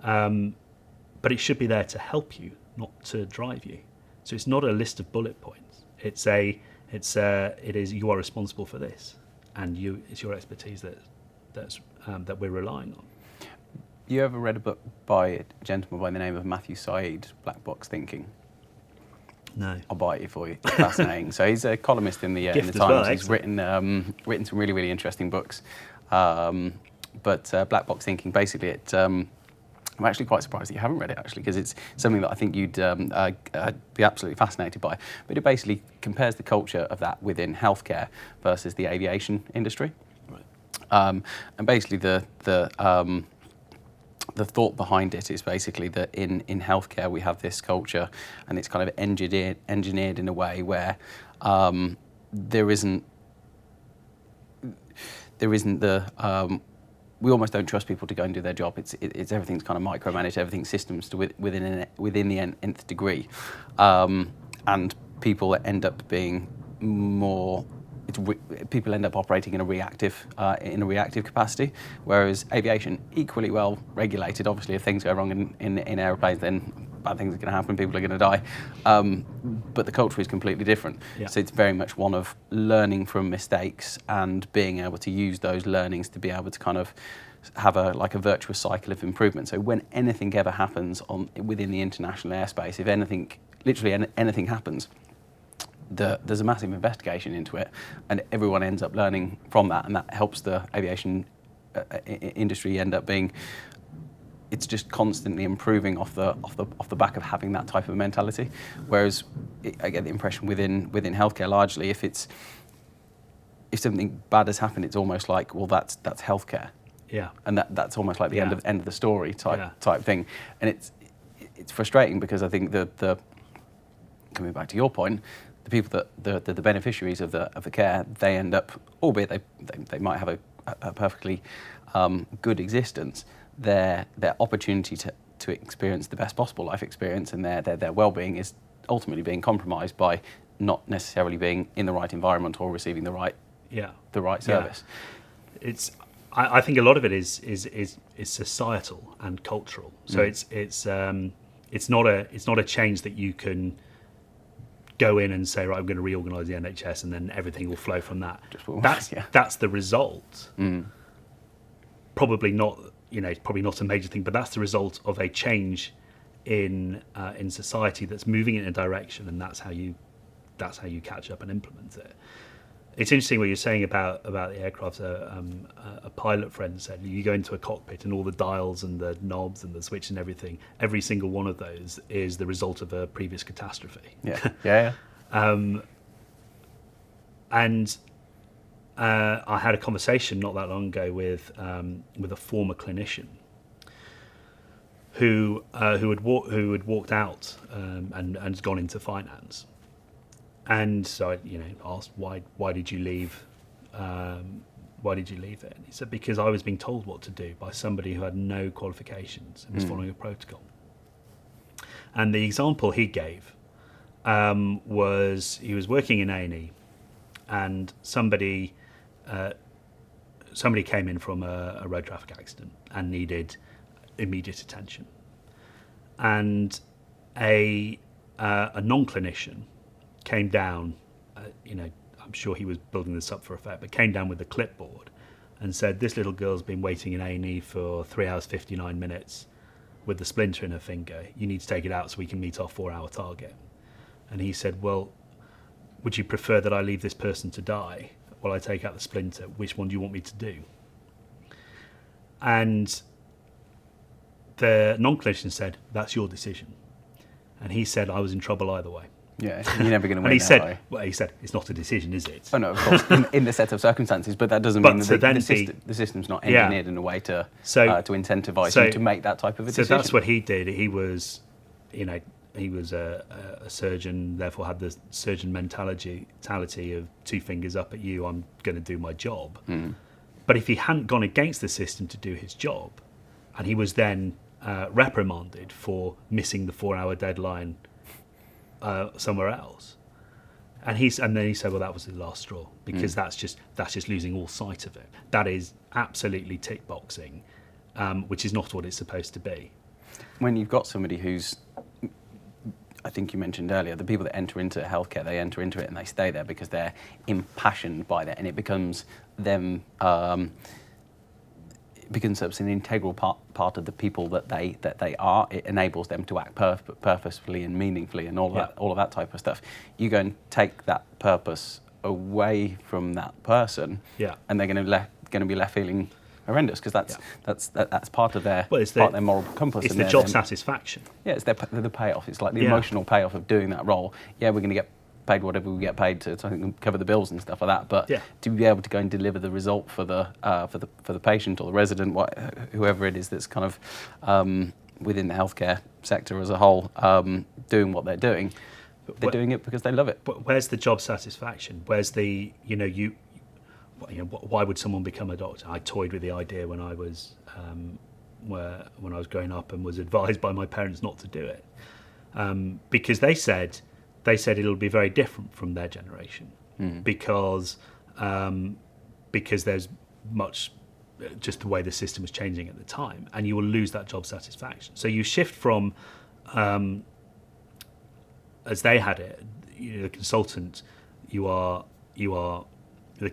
But it should be there to help you, not to drive you. So it's not a list of bullet points. It is you are responsible for this, and it's your expertise that we're relying on. You ever read a book by a gentleman by the name of Matthew Syed, Black Box Thinking? No. I'll buy it for you. It's fascinating. So he's a columnist in the Times. Well, he's written some really, really interesting books. But Black Box Thinking, basically, I'm actually quite surprised that you haven't read it, actually, because it's something that I think you'd be absolutely fascinated by. But it basically compares the culture of that within healthcare versus the aviation industry. Right. And basically the thought behind it is basically that in healthcare we have this culture, and it's kind of engineered in a way where there isn't the we almost don't trust people to go and do their job. It's everything's kind of micromanaged, everything's systems to within the nth degree, and people end up being more. people end up operating in a reactive capacity, whereas aviation equally well regulated. Obviously, if things go wrong in aeroplanes, then bad things are going to happen. People are going to die. But the culture is completely different. Yeah. So it's very much one of learning from mistakes and being able to use those learnings to be able to kind of have a virtuous cycle of improvement. So when anything ever happens within the international airspace, if anything, literally anything happens, there's a massive investigation into it, and everyone ends up learning from that, and that helps the aviation industry end up being. It's just constantly improving off the back of having that type of mentality. Whereas I get the impression within healthcare, largely, if something bad has happened, it's almost like, well, that's healthcare. Yeah. And that's almost like the end of the story type thing. And it's frustrating because I think the coming back to your point, the people that the beneficiaries of the care, they end up, albeit they might have a perfectly good existence, their opportunity to experience the best possible life experience and their well-being is ultimately being compromised by not necessarily being in the right environment or receiving the right service. Yeah. I think a lot of it is societal and cultural. So it's not a change that you can go in and say, right, I'm going to reorganise the NHS and then everything will flow from that. That's the result. Probably not a major thing, but that's the result of a change in society that's moving in a direction, and that's how you catch up and implement it. It's interesting what you're saying about the aircraft. A pilot friend said you go into a cockpit and all the dials and the knobs and the switch and everything, every single one of those is the result of a previous catastrophe. Yeah. And I had a conversation not that long ago with a former clinician who had walked out and had gone into finance. And so I, asked why did you leave? Why did you leave it? And he said, because I was being told what to do by somebody who had no qualifications and was following a protocol. And the example he gave was he was working in A&E, and somebody came in from a road traffic accident and needed immediate attention, and a non-clinician came down, I'm sure he was building this up for effect, but came down with a clipboard and said, this little girl's been waiting in A&E for 3 hours 59 minutes with the splinter in her finger. You need to take it out so we can meet our 4-hour target. And he said, well, would you prefer that I leave this person to die while I take out the splinter? Which one do you want me to do? And the non-clinician said, that's your decision. And he said, I was in trouble either way. Yeah, you're never going to win. And he said, it's not a decision, is it? Oh no, of course, in the set of circumstances, but that doesn't mean that the system's not engineered in a way to incentivise you to make that type of a decision. So that's what he did. He was, he was a surgeon, therefore had the surgeon mentality of 2 fingers up at you, I'm going to do my job. But if he hadn't gone against the system to do his job, and he was then reprimanded for missing the 4-hour deadline somewhere else, and then he said, well, that was the last straw, because that's just losing all sight of it. That is absolutely tick boxing, which is not what it's supposed to be. When you've got somebody who's, I think you mentioned earlier, the people that enter into healthcare, they enter into it and they stay there because they're impassioned by that, and it becomes them. It becomes an integral part of the people that they are. It enables them to act purposefully and meaningfully, and all of that type of stuff. You go and take that purpose away from that person, and they're going to be left feeling horrendous, because that's part of their moral compass. It's the job satisfaction. Yeah, it's the payoff. It's like the emotional payoff of doing that role. Yeah, we're going to get paid whatever we get paid to cover the bills and stuff like that. But to be able to go and deliver the result for the patient or the resident, whoever it is that's kind of within the healthcare sector as a whole, doing what they're doing, they're doing it because they love it. But where's the job satisfaction? Where's the why would someone become a doctor? I toyed with the idea when I was growing up and was advised by my parents not to do it, because they said it'll be very different from their generation, because because there's much just the way the system was changing at the time, and you will lose that job satisfaction. So you shift from, as they had it, the consultant, you are the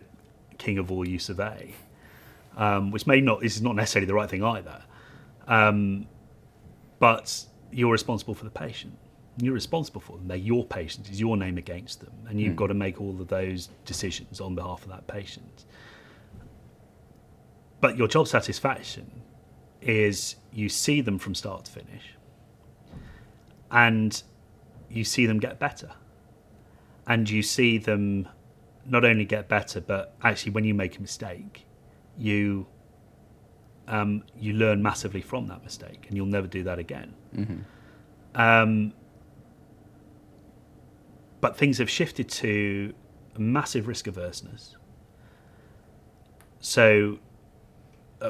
king of all you survey, which this is not necessarily the right thing either, but you're responsible for the patient. You're responsible for them. They're your patients. It's your name against them, and you've got to make all of those decisions on behalf of that patient. But your job satisfaction is you see them from start to finish, and you see them get better. And you see them not only get better, but actually when you make a mistake, you learn massively from that mistake, and you'll never do that again. But things have shifted to a massive risk averseness. So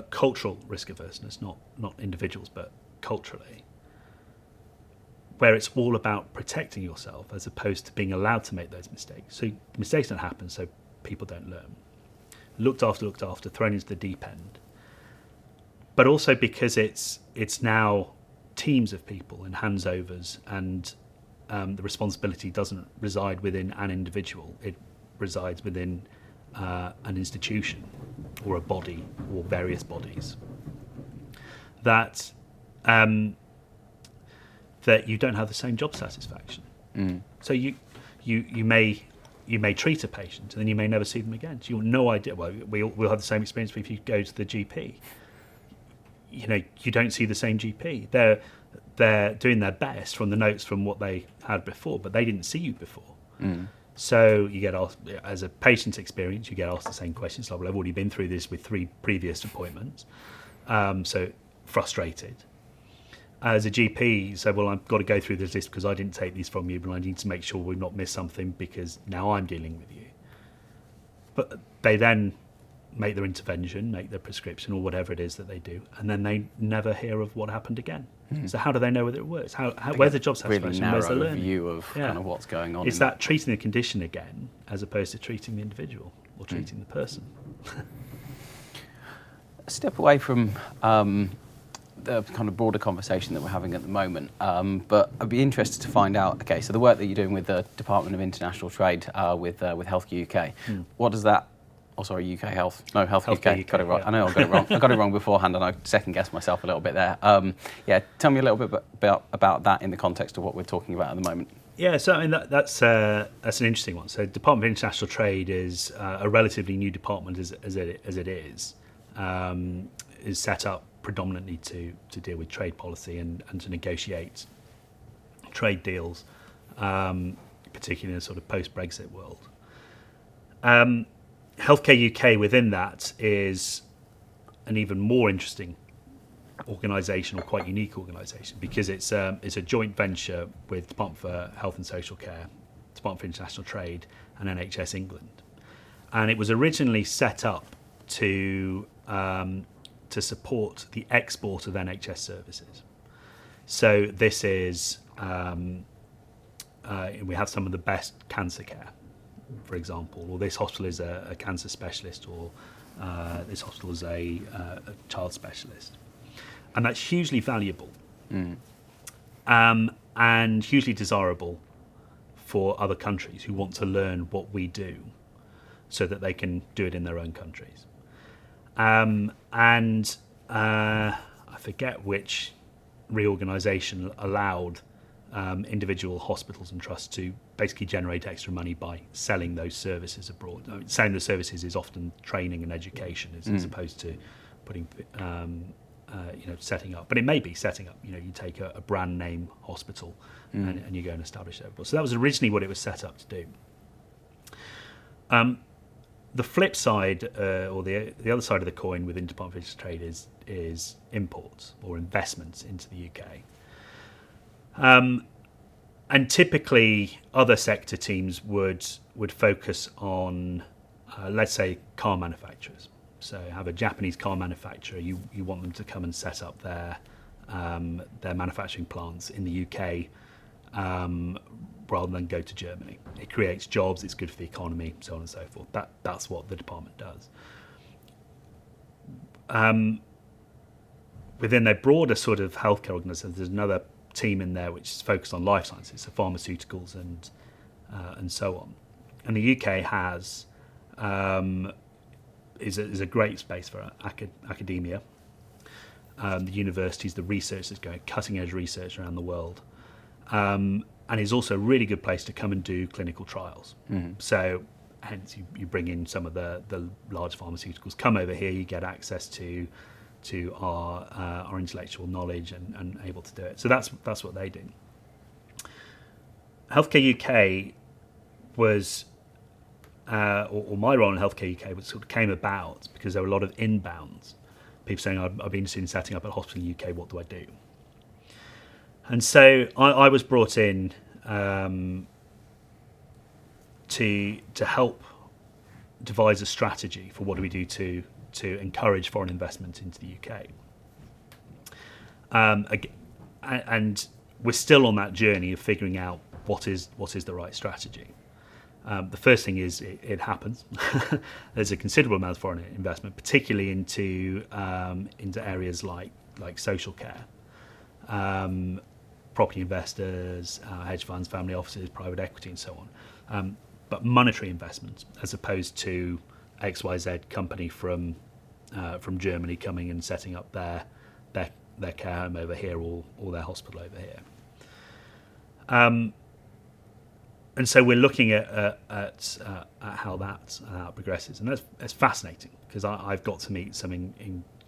cultural risk averseness, not individuals, but culturally, where it's all about protecting yourself as opposed to being allowed to make those mistakes. So mistakes don't happen, so people don't learn. Looked after, thrown into the deep end. But also because it's now teams of people and handsovers, and the responsibility doesn't reside within an individual. It resides within an institution or a body or various bodies. That you don't have the same job satisfaction. So you may treat a patient and then you may never see them again. So you've no idea. Well, we'll have the same experience if you go to the GP. You don't see the same GP. They're doing their best from the notes from what they had before, but they didn't see you before. So you get asked, as a patient's experience, you get asked the same questions like, well, I've already been through this with 3 previous appointments. So frustrated. As a GP, you say, well, I've got to go through this list because I didn't take these from you, but I need to make sure we've not missed something because now I'm dealing with you. But they then make their intervention, make their prescription or whatever it is that they do, and then they never hear of what happened again. So how do they know whether it works? Where's the job satisfaction? Really Where's the narrow learning? view of kind of what's going on. It's that treating the condition again as opposed to treating the individual or treating the person. Step away from the kind of broader conversation that we're having at the moment, but I'd be interested to find out, okay, so the work that you're doing with the Department of International Trade with Health UK, what does that, UK Health, no, Health UK, got it right. Yeah. I know I got it wrong. I got it wrong beforehand and I second-guessed myself a little bit there. Tell me a little bit about that in the context of what we're talking about at the moment. Yeah, so I mean that's an interesting one. So Department of International Trade is a relatively new department as it is set up predominantly to deal with trade policy and to negotiate trade deals, particularly in a sort of post-Brexit world. Healthcare UK within that is an even more interesting organisation, or quite unique organisation, because it's a joint venture with Department for Health and Social Care, Department for International Trade, and NHS England. And it was originally set up to support the export of NHS services. So this is we have some of the best cancer care, for example, or this hospital is a cancer specialist, or this hospital is a child specialist. And that's hugely valuable and hugely desirable for other countries who want to learn what we do so that they can do it in their own countries. I forget which reorganisation allowed individual hospitals and trusts to basically generate extra money by selling those services abroad. I mean, selling the services is often training and education as opposed to putting, setting up. But it may be setting up. You take a brand name hospital and you go and establish it abroad. So that was originally what it was set up to do. The flip side, or the other side of the coin within Department of International Trade is imports or investments into the UK. And typically, other sector teams would focus on, let's say, car manufacturers. So, have a Japanese car manufacturer. You want them to come and set up their manufacturing plants in the UK, rather than go to Germany. It creates jobs, it's good for the economy, so on and so forth. That's what the department does. Within their broader sort of healthcare organisation, there's another team in there which is focused on life sciences, so pharmaceuticals and so on. And the UK has is a great space for academia. The universities, the research that's going, cutting edge research around the world, and is also a really good place to come and do clinical trials. So hence you bring in some of the large pharmaceuticals, come over here, you get access to our intellectual knowledge and able to do it. So that's what they do. Healthcare UK was, or my role in Healthcare UK was sort of came about because there were a lot of inbounds. People saying, I'd be interested in setting up a hospital in the UK, what do I do? And so I was brought in to help devise a strategy for what do we do to encourage foreign investment into the UK. And we're still on that journey of figuring out what is the right strategy. The first thing is it happens. There's a considerable amount of foreign investment, particularly into areas like social care, property investors, hedge funds, family offices, private equity, and so on. But monetary investments, as opposed to XYZ company from Germany coming and setting up their care home over here or their hospital over here. And so we're looking at how that progresses, and that's fascinating because I've got to meet some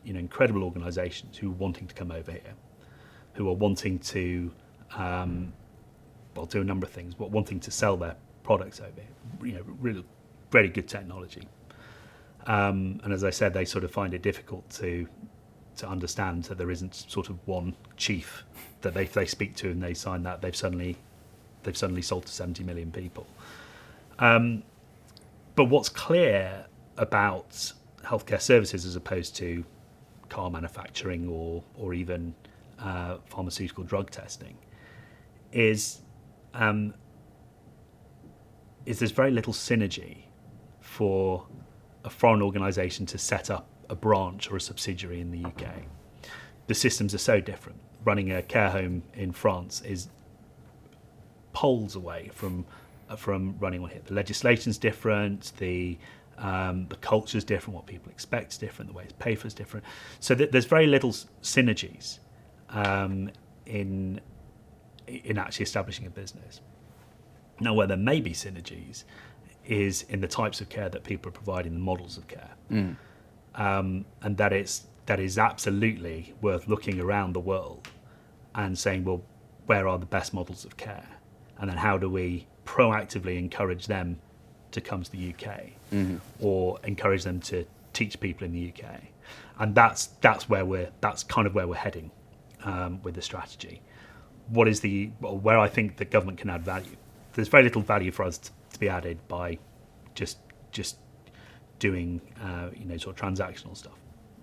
incredible organisations who are wanting to come over here, who are wanting to do a number of things, but wanting to sell their products over here. Really, very good technology, and as I said, they sort of find it difficult to understand that there isn't sort of one chief that they speak to and they sign that they've suddenly sold to 70 million people. But what's clear about healthcare services as opposed to car manufacturing or even pharmaceutical drug testing is there's very little synergy for a foreign organisation to set up a branch or a subsidiary in the UK. The systems are so different. Running a care home in France is poles away from running one here. The legislation's different, the culture's different, what people expect is different, the way it's paid for is different. So there's very little synergies in actually establishing a business. Now, where there may be synergies is in the types of care that people are providing, the models of care, and that is absolutely worth looking around the world and saying, well, where are the best models of care? And then how do we proactively encourage them to come to the UK or encourage them to teach people in the UK? And that's kind of where we're heading with the strategy. Where I think the government can add value. There's very little value for us to be added by just doing sort of transactional stuff.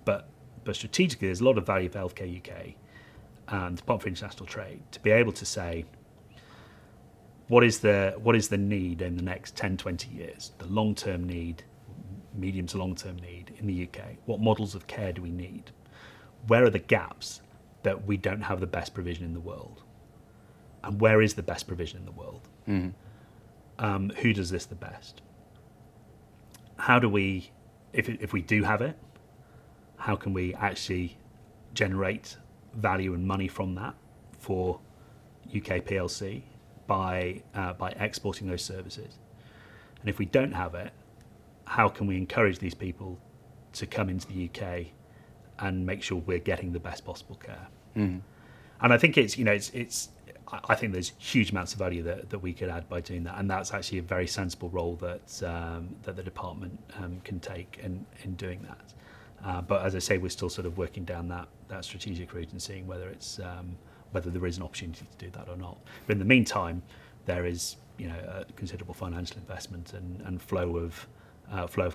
But strategically, there's a lot of value for Healthcare UK and Department for International Trade to be able to say, what is the need in the next 10, 20 years? The long-term need, medium to long-term need in the UK. What models of care do we need? Where are the gaps that we don't have the best provision in the world? And where is the best provision in the world? Who does this the best? How do we, if we do have it, how can we actually generate value and money from that for UK PLC by exporting those services? And if we don't have it, how can we encourage these people to come into the UK and make sure we're getting the best possible care? And I think I think there's huge amounts of value that we could add by doing that, and that's actually a very sensible role that the department can take in doing that. But as I say, we're still sort of working down that strategic route and seeing whether there is an opportunity to do that or not. But in the meantime, there is a considerable financial investment and flow of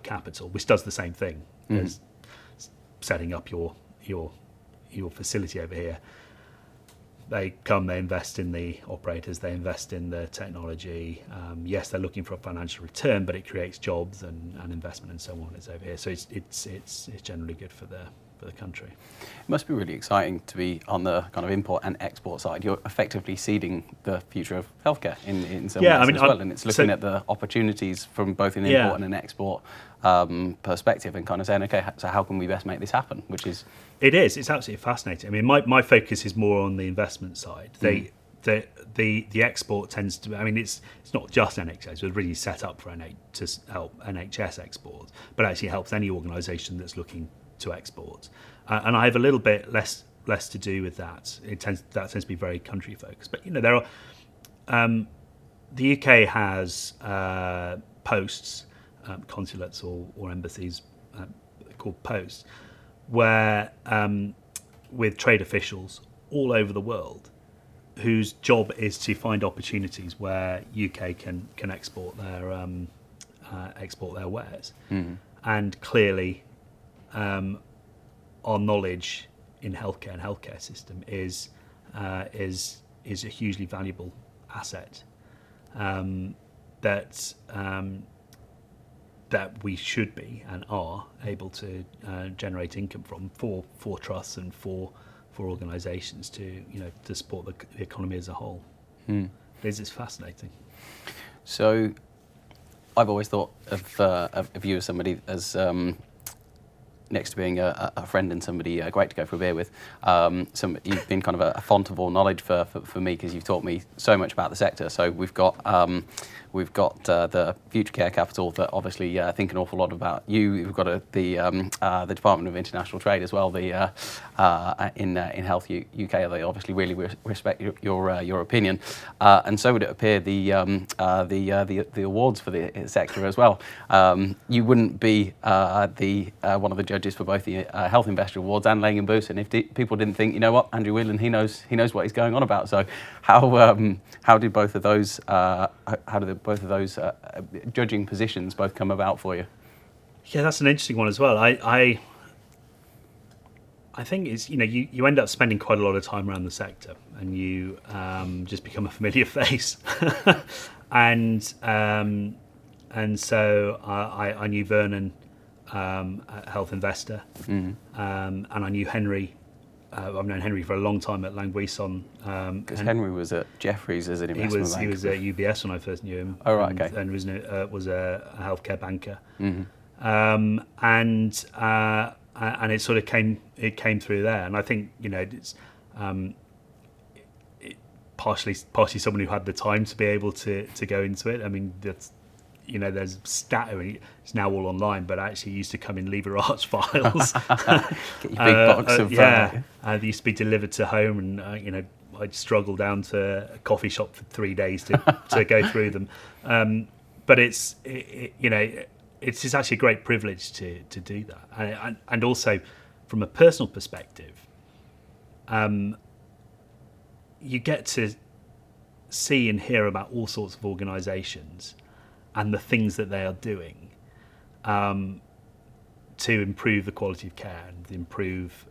capital, which does the same thing as setting up your facility over here. they come, they invest in the operators, they invest in the technology. Yes, they're looking for a financial return, but it creates jobs and investment and so on. It's over here, so it's generally good for the country. It must be really exciting to be on the kind of import and export side. You're effectively seeding the future of healthcare in some ways as well, and it's looking at the opportunities from both an import and an export perspective, and kind of saying, okay, so how can we best make this happen? Which is it's absolutely fascinating. I mean, my focus is more on the investment side. The export tends to, I mean, it's not just NHS. It was really set up for to help NHS export, but actually helps any organisation that's looking to export. And I have a little bit less to do with that. That tends to be very country focused. But there are the UK has posts, consulates or embassies called posts, where with trade officials all over the world, whose job is to find opportunities where UK can export their wares. And clearly, our knowledge in healthcare and healthcare system is a hugely valuable asset that we should be and are able to generate income from for trusts and for organisations to support the economy as a whole. It's fascinating. So, I've always thought of you as somebody as next to being a friend and somebody great to go for a beer with. You've been kind of a font of all knowledge for me, because you've taught me so much about the sector. So we've got the Future Care Capital that obviously think an awful lot about you. We've got the Department of International Trade as well. In Health UK, they obviously really respect your opinion, and so would it appear the awards for the sector as well. You wouldn't be one of the judges for both the HealthInvestor Awards and LaingBuisson if people didn't think, you know what, Andrew Whelan, he knows what he's going on about. So how did both of those judging positions both come about for you? Yeah, that's an interesting one as well. I think it's you end up spending quite a lot of time around the sector, and you just become a familiar face. and so I knew Vernon at HealthInvestor, and I knew Henry. I've known Henry for a long time at LaingBuisson. Because Henry was at Jefferies as an investment banker. He was at UBS when I first knew him. Oh, right, okay. And was a healthcare banker. And it sort of came through there. And I think it's partially someone who had the time to be able to go into it. I mean, that's there's it's now all online, but actually used to come in lever arch files. Get your big box of they used to be delivered to home, and I'd struggle down to a coffee shop for 3 days to go through them. But it's actually a great privilege to do that, and also from a personal perspective, you get to see and hear about all sorts of organisations and the things that they are doing to improve the quality of care and improve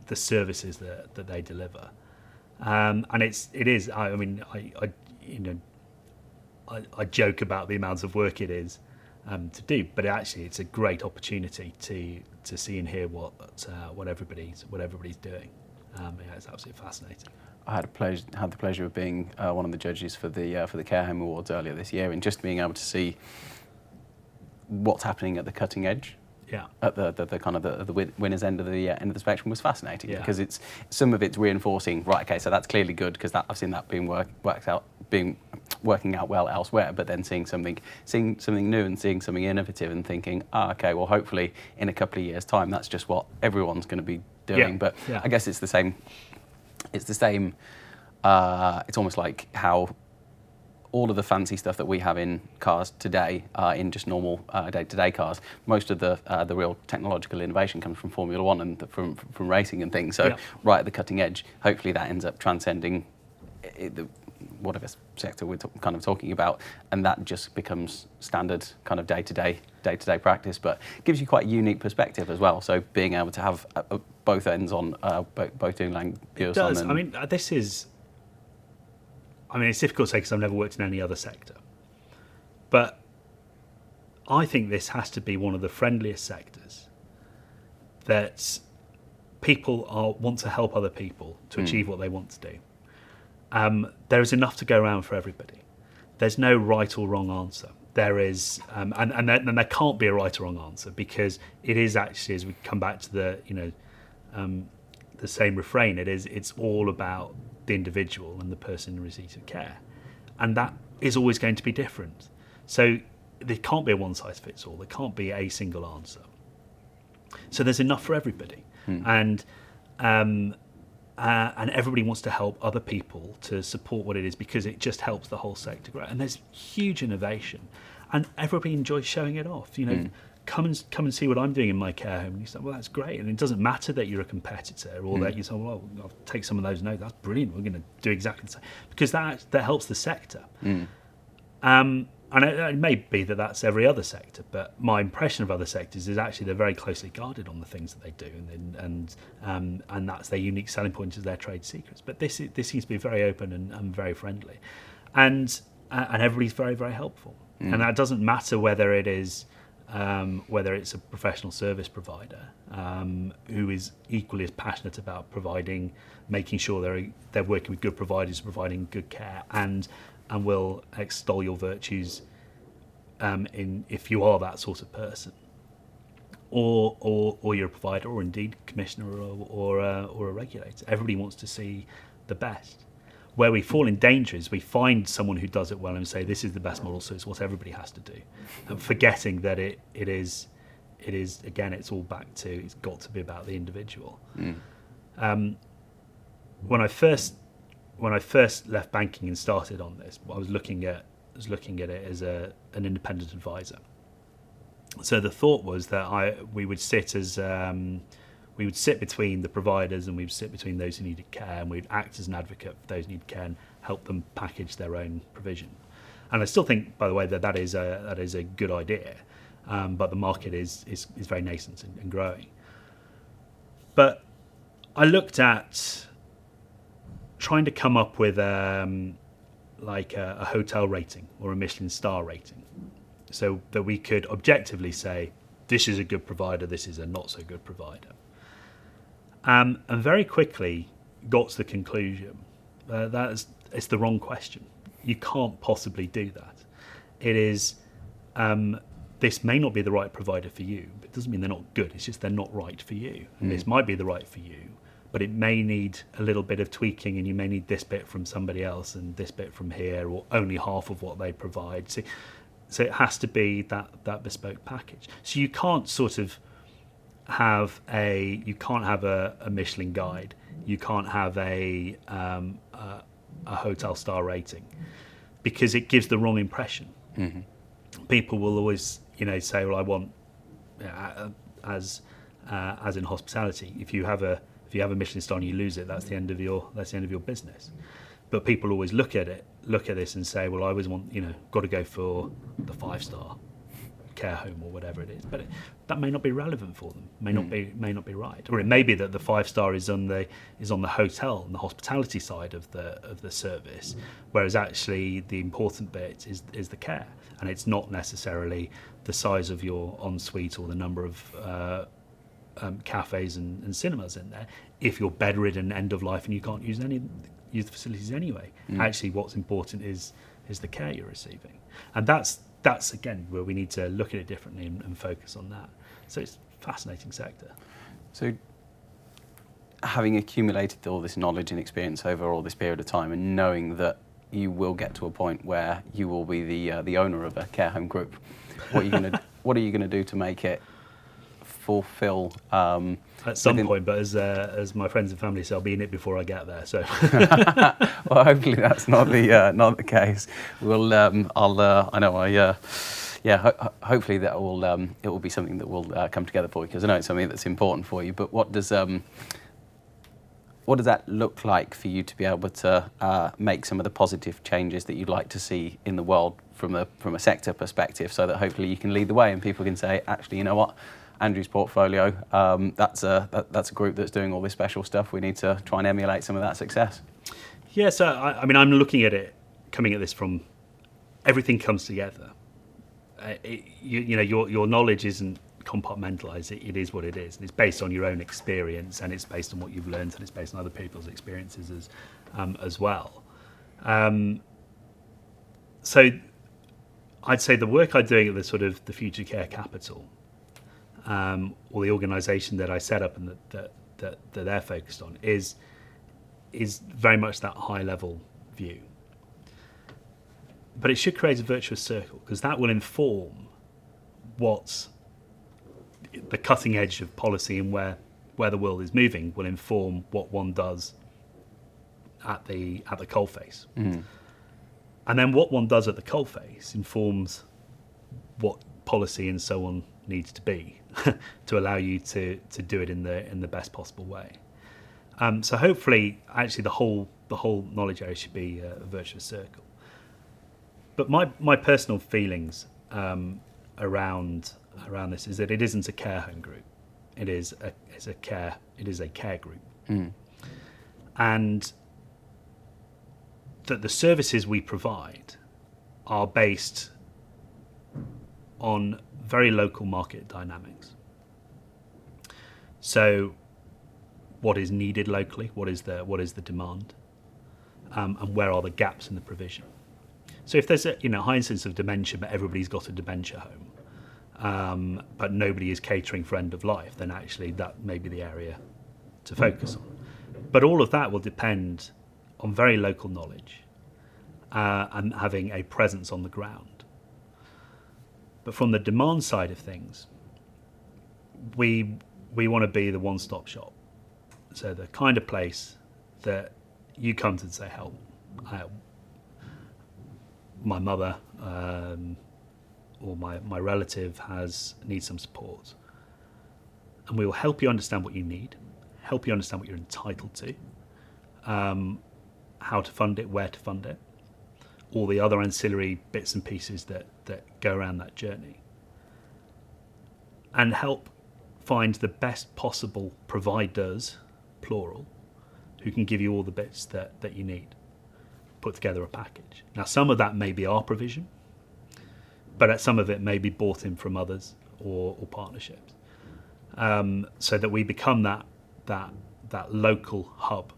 the services that they deliver. And it is. I mean, I joke about the amount of work it is to do, but actually it's a great opportunity to see and hear what everybody's doing. It's absolutely fascinating. I had the pleasure of being one of the judges for the Care Home Awards earlier this year, and just being able to see what's happening at the cutting edge. Yeah. At the kind of the winner's end of the spectrum was fascinating, because Yeah. some of it's reinforcing, right, okay, so that's clearly good, because I've seen that being working out well elsewhere, but then seeing something new and seeing something innovative and thinking, okay, well, hopefully in a couple of years' time that's just what everyone's going to be doing. Yeah. But Yeah. I guess it's the same. It's almost like how all of the fancy stuff that we have in cars today, in just normal day-to-day cars, most of the real technological innovation comes from Formula One and from racing and things. So right at the cutting edge, hopefully that ends up transcending whatever sector we're kind of talking about, and that just becomes standard kind of day-to-day practice. But it gives you quite a unique perspective as well. So being able to have both ends on both doing LaingBuisson. It does. I mean, it's difficult to say because I've never worked in any other sector, but I think this has to be one of the friendliest sectors that people want to help other people to achieve what they want to do. There is enough to go around for everybody. There's no right or wrong answer. There is, and there can't be a right or wrong answer, because it is actually, as we come back to the same refrain, it's all about the individual and the person in receipt of care, and that is always going to be different. So there can't be a one size fits all. There can't be a single answer. So there's enough for everybody, and everybody wants to help other people to support what it is, because it just helps the whole sector grow. And there's huge innovation, and everybody enjoys showing it off. Come and see what I'm doing in my care home. And you say, well, that's great. And it doesn't matter that you're a competitor, or that you say, well, I'll take some of those notes. That's brilliant. We're going to do exactly the same, because that helps the sector. And it may be that that's every other sector, but my impression of other sectors is actually they're very closely guarded on the things that they do, and that's their unique selling point, is their trade secrets. But this seems to be very open and very friendly, and everybody's very, very helpful. And that doesn't matter whether it's a professional service provider who is equally as passionate about making sure they're working with good providers, providing good care, and will extol your virtues if you are that sort of person, or you're a provider, or indeed commissioner, or a regulator. Everybody wants to see the best. Where we fall in danger is we find someone who does it well and say this is the best model, so it's what everybody has to do, and forgetting that it is again, it's all back to, it's got to be about the individual. When I first left banking and started on this, I was looking at it as an independent advisor. So the thought was that we would sit between the providers, and we'd sit between those who needed care, and we'd act as an advocate for those who needed care and help them package their own provision. And I still think, by the way, that is a good idea, but the market is very nascent and growing. But I looked at trying to come up with like a hotel rating or a Michelin star rating, so that we could objectively say this is a good provider, this is a not so good provider, and very quickly got to the conclusion that it's the wrong question. You can't possibly do that. It is this may not be the right provider for you, but it doesn't mean they're not good. It's just they're not right for you. And this might be the right for you, but it may need a little bit of tweaking, and you may need this bit from somebody else and this bit from here, or only half of what they provide. So it has to be that bespoke package. So you can't sort of have a Michelin guide. You can't have a hotel star rating, because it gives the wrong impression. People will always say, well, I want as in hospitality, if you have a Michelin star and you lose it, that's the end of your business. But people always look at this and say, well, I always want, got to go for the 5-star care home or whatever it is. But that may not be relevant for them. May not be right. Or it may be that the 5-star is on the hotel and the hospitality side of the service, whereas actually the important bit is the care, and it's not necessarily the size of your ensuite or the number of cafes and cinemas in there. If you're bedridden, end of life, and you can't use the facilities anyway, actually what's important is the care you're receiving. And that's again where we need to look at it differently and focus on that. So it's a fascinating sector. So having accumulated all this knowledge and experience over all this period of time, and knowing that you will get to a point where you will be the owner of a care home group, what are you going to do to make it fulfill at some point? But as my friends and family say, I'll be in it before I get there. So well, hopefully that's not the case. We'll hopefully that it will be something that will come together for you, because I know it's something that's important for you. But what does that look like for you to be able to make some of the positive changes that you'd like to see in the world from a sector perspective, so that hopefully you can lead the way and people can say, actually, you know what, Andrew's portfolio, that's a group that's doing all this special stuff. We need to try and emulate some of that success. Yeah, so I mean, I'm looking at it, coming at this from everything comes together. Your knowledge isn't compartmentalized. It is what it is, and it's based on your own experience, and it's based on what you've learned, and it's based on other people's experiences as well. So I'd say the work I'm doing at the sort of the Future Care Capital, or the organisation that I set up and that they're focused on, is very much that high level view. But it should create a virtuous circle, because that will inform what's the cutting edge of policy, and where the world is moving will inform what one does at the coalface. Mm. And then what one does at the coalface informs what policy and so on needs to be to allow you to do it in the best possible way. So hopefully, actually, the whole knowledge area should be a virtuous circle. But my personal feelings around this is that it isn't a care home group. It is a care group, and that the services we provide are based on very local market dynamics. So, what is needed locally? What is the demand? And where are the gaps in the provision? So, if there's a high incidence of dementia, but everybody's got a dementia home, but nobody is catering for end of life, then actually that may be the area to focus on. But all of that will depend on very local knowledge and having a presence on the ground. But from the demand side of things, we want to be the one-stop shop. So the kind of place that you come to say, help, my mother or my relative needs some support. And we will help you understand what you need, help you understand what you're entitled to, how to fund it, where to fund it, all the other ancillary bits and pieces that go around that journey, and help find the best possible providers, plural, who can give you all the bits that you need, put together a package. Now, some of that may be our provision, but some of it may be bought in from others or partnerships, so that we become that local hub.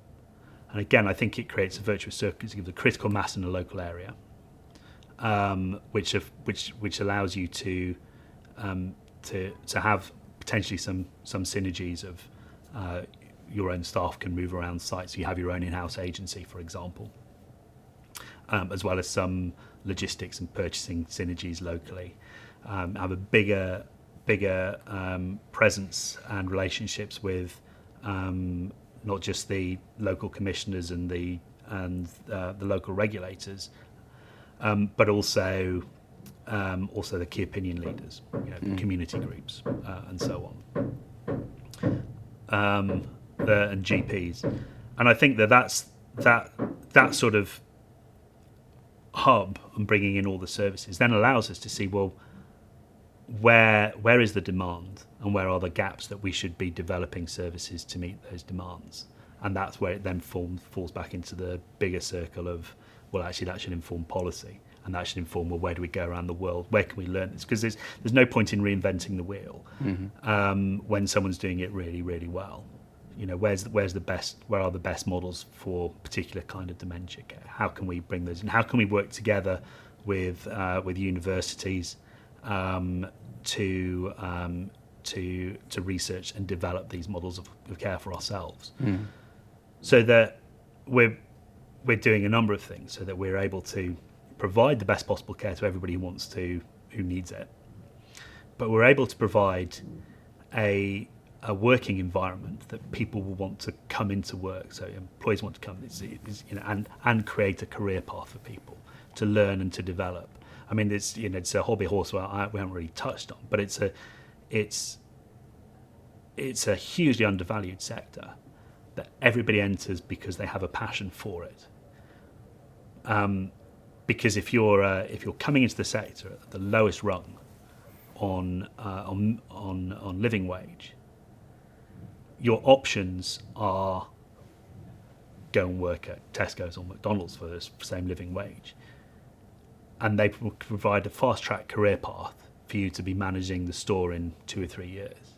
And again, I think it creates a virtuous circle to give the critical mass in a local area, which allows you to have potentially some synergies of your own staff can move around sites. So you have your own in-house agency, for example, as well as some logistics and purchasing synergies locally. Have a bigger presence and relationships with not just the local commissioners and the local regulators, but also the key opinion leaders, community groups, and so on, and GPs. And I think that sort of hub and bringing in all the services then allows us to see, well, where is the demand and where are the gaps that we should be developing services to meet those demands. And that's where it then falls back into the bigger circle of, well, actually that should inform policy, and that should inform, well, where do we go around the world, where can we learn this, because there's no point in reinventing the wheel when someone's doing it really, really well. Where are the best models for particular kind of dementia care? How can we bring those in? How can we work together with universities to research and develop these models of care for ourselves, so that we're doing a number of things, so that we're able to provide the best possible care to everybody who needs it, but we're able to provide a working environment that people will want to come into work. So employees want to come, and create a career path for people to learn and to develop. I mean, it's a hobby horse we haven't really touched on, but it's a hugely undervalued sector that everybody enters because they have a passion for it. Because if you're coming into the sector at the lowest rung on living wage, your options are go and work at Tesco's or McDonald's for the same living wage, and they provide a fast track career path for you to be managing the store in 2 or 3 years.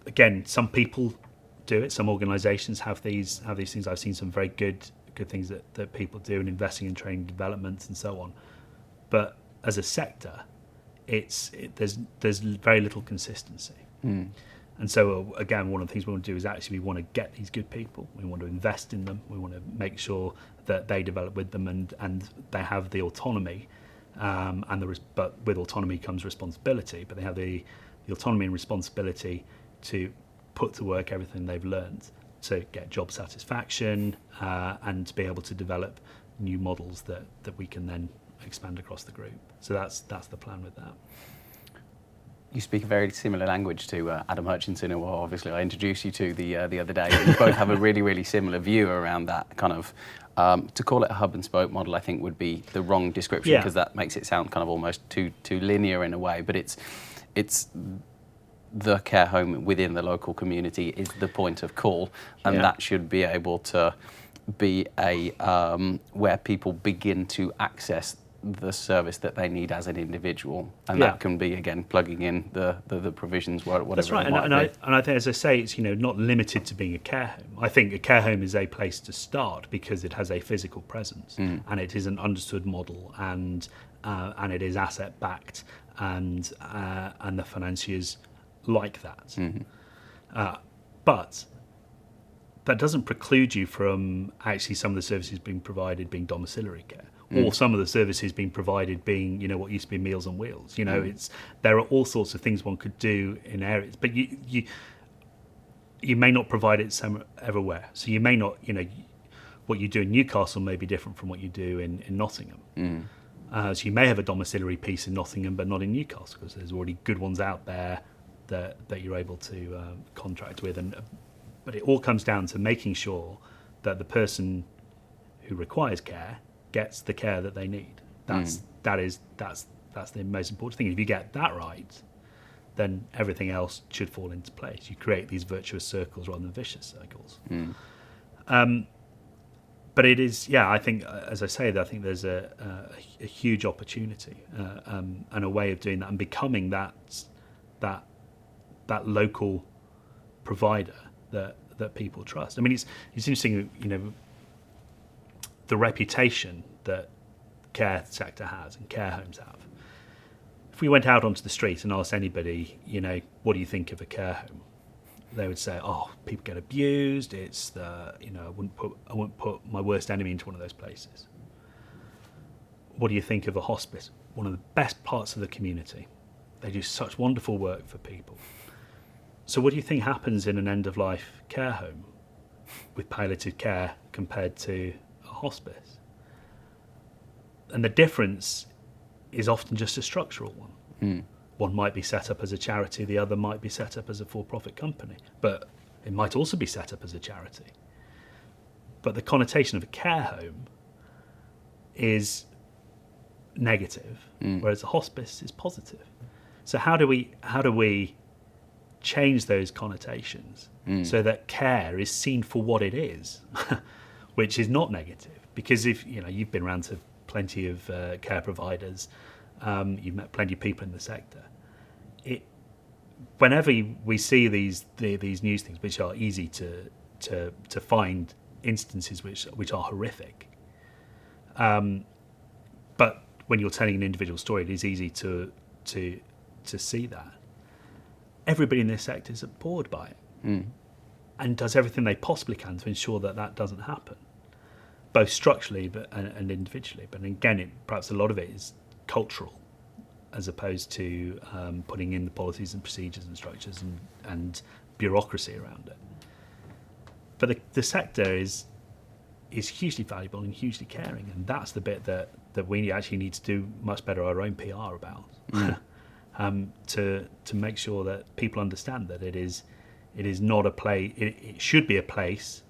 Again, some people do it. Some organisations have these things. I've seen some very good things that people do in investing in training development and so on. But as a sector, there's very little consistency. And so again, one of the things we want to do is actually we want to get these good people. We want to invest in them. We want to make sure that they develop with them and they have the autonomy. But with autonomy comes responsibility. But they have the autonomy and responsibility to put to work everything they've learned to get job satisfaction and to be able to develop new models that we can then expand across the group. So that's the plan with that. You speak a very similar language to Adam Hutchinson, who obviously I introduced you to the other day. You both have a really, really similar view around that kind of, to call it a hub and spoke model, I think would be the wrong description because that makes it sound kind of almost too linear in a way, but it's the care home within the local community is the point of call, and that should be able to be where people begin to access the service that they need as an individual, and that can be again plugging in the provisions, whatever. That's right, and I think, as I say, it's not limited to being a care home. I think a care home is a place to start because it has a physical presence and it is an understood model, and it is asset backed, and the financiers like that. But that doesn't preclude you from actually some of the services being provided being domiciliary care, or some of the services being provided being, what used to be Meals on Wheels. There are all sorts of things one could do in areas, but you may not provide it everywhere. So you may not, what you do in Newcastle may be different from what you do in Nottingham. So you may have a domiciliary piece in Nottingham, but not in Newcastle, because there's already good ones out there that you're able to contract with. But it all comes down to making sure that the person who requires care gets the care that they need. That's the most important thing. If you get that right, then everything else should fall into place. You create these virtuous circles rather than vicious circles. But it is, I think, as I say, I think there's a huge opportunity and a way of doing that and becoming that local provider that people trust. I mean, it's interesting, the reputation that care sector has and care homes have. If we went out onto the street and asked anybody, what do you think of a care home? They would say, people get abused. It's I wouldn't put my worst enemy into one of those places. What do you think of a hospice? One of the best parts of the community. They do such wonderful work for people. So what do you think happens in an end-of-life care home with palliative care compared to a hospice? And the difference is often just a structural one. One might be set up as a charity, the other might be set up as a for-profit company, but it might also be set up as a charity. But the connotation of a care home is negative, whereas a hospice is positive. So how do we change those connotations so that care is seen for what it is, which is not negative? Because if you've been around to plenty of care providers, you've met plenty of people in the sector. Whenever we see these news things, which are easy to find instances which are horrific, but when you're telling an individual story, it is easy to see that. Everybody in this sector is bored by it and does everything they possibly can to ensure that doesn't happen, both structurally and individually. But again, perhaps a lot of it is cultural, as opposed to putting in the policies and procedures and structures and bureaucracy around it. But the sector is hugely valuable and hugely caring, and that's the bit that we actually need to do much better our own PR about. To make sure that people understand that it is not a place. It should be a place,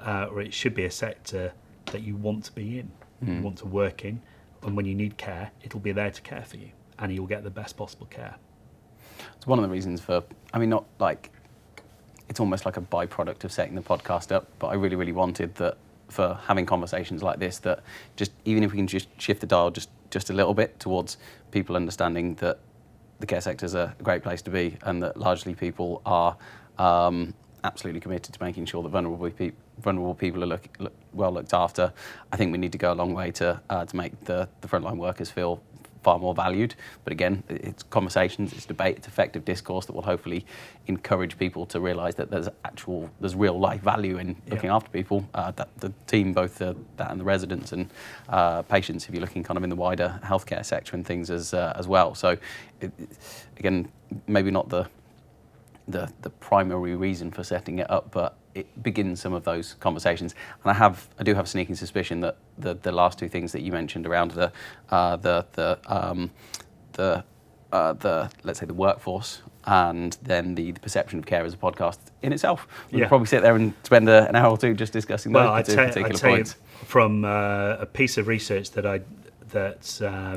or it should be a sector that you want to be in, you want to work in, and when you need care, it'll be there to care for you. and he will get the best possible care. It's one of the reasons for, I mean, not like, it's almost like a byproduct of setting the podcast up, but I really, really wanted that for having conversations like this, that just, even if we can just shift the dial just a little bit towards people understanding that the care sector is a great place to be, and that largely people are absolutely committed to making sure that vulnerable people are well looked after. I think we need to go a long way to make the frontline workers feel far more valued. But again, it's conversations, it's debate, it's effective discourse that will hopefully encourage people to realise that there's real life value in looking after people. That the team, both that and the residents and patients, if you're looking kind of in the wider healthcare sector and things as well. So again, maybe not the primary reason for setting it up, but it begins some of those conversations. And I do have a sneaking suspicion that the last two things that you mentioned around the let's say the workforce and then the perception of care as a podcast in itself. We could probably sit there and spend an hour or two just discussing those particular points. From a piece of research that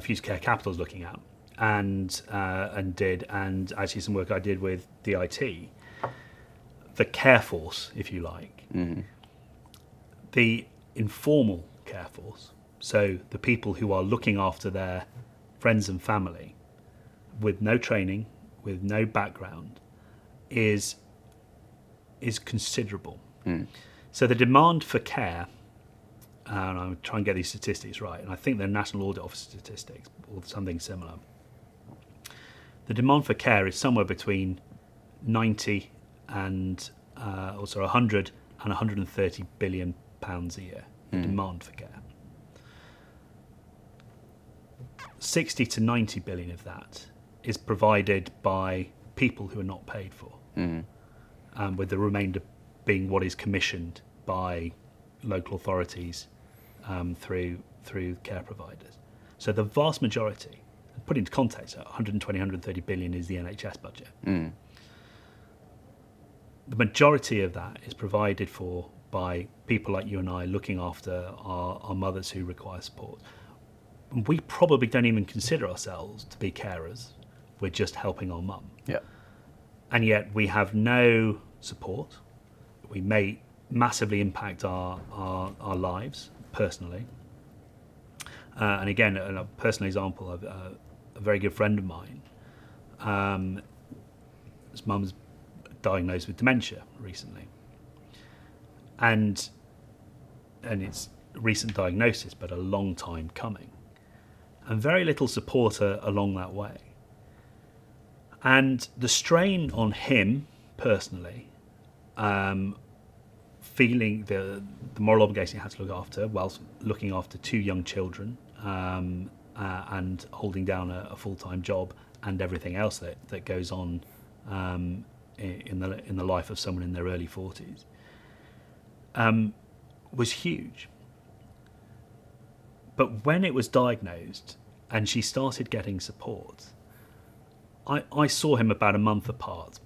Future Care Capital is looking at, and actually some work I did with DIT, the care force, if you like, the informal care force, so the people who are looking after their friends and family with no training, with no background, is considerable. So the demand for care, and I'm trying to get these statistics right, and I think they're National Audit Office statistics or something similar. The demand for care is somewhere between 90 and 100 and 130 billion pounds a year. The demand for care. 60 to 90 billion of that is provided by people who are not paid for, with the remainder being what is commissioned by local authorities through care providers. So the vast majority, put into context, 120, 130 billion is the NHS budget. The majority of that is provided for by people like you and I looking after our mothers who require support. And we probably don't even consider ourselves to be carers. We're just helping our mum. Yeah. And yet we have no support. We may massively impact our lives personally. And again, a personal example of a very good friend of mine, his mum's diagnosed with dementia recently, and it's a recent diagnosis, but a long time coming, and very little support along that way. And the strain on him personally, feeling the moral obligation he had to look after whilst looking after two young children, and holding down a full-time job and everything else that goes on in the life of someone in their early 40s, was huge. But when it was diagnosed and she started getting support, I saw him about a month apart,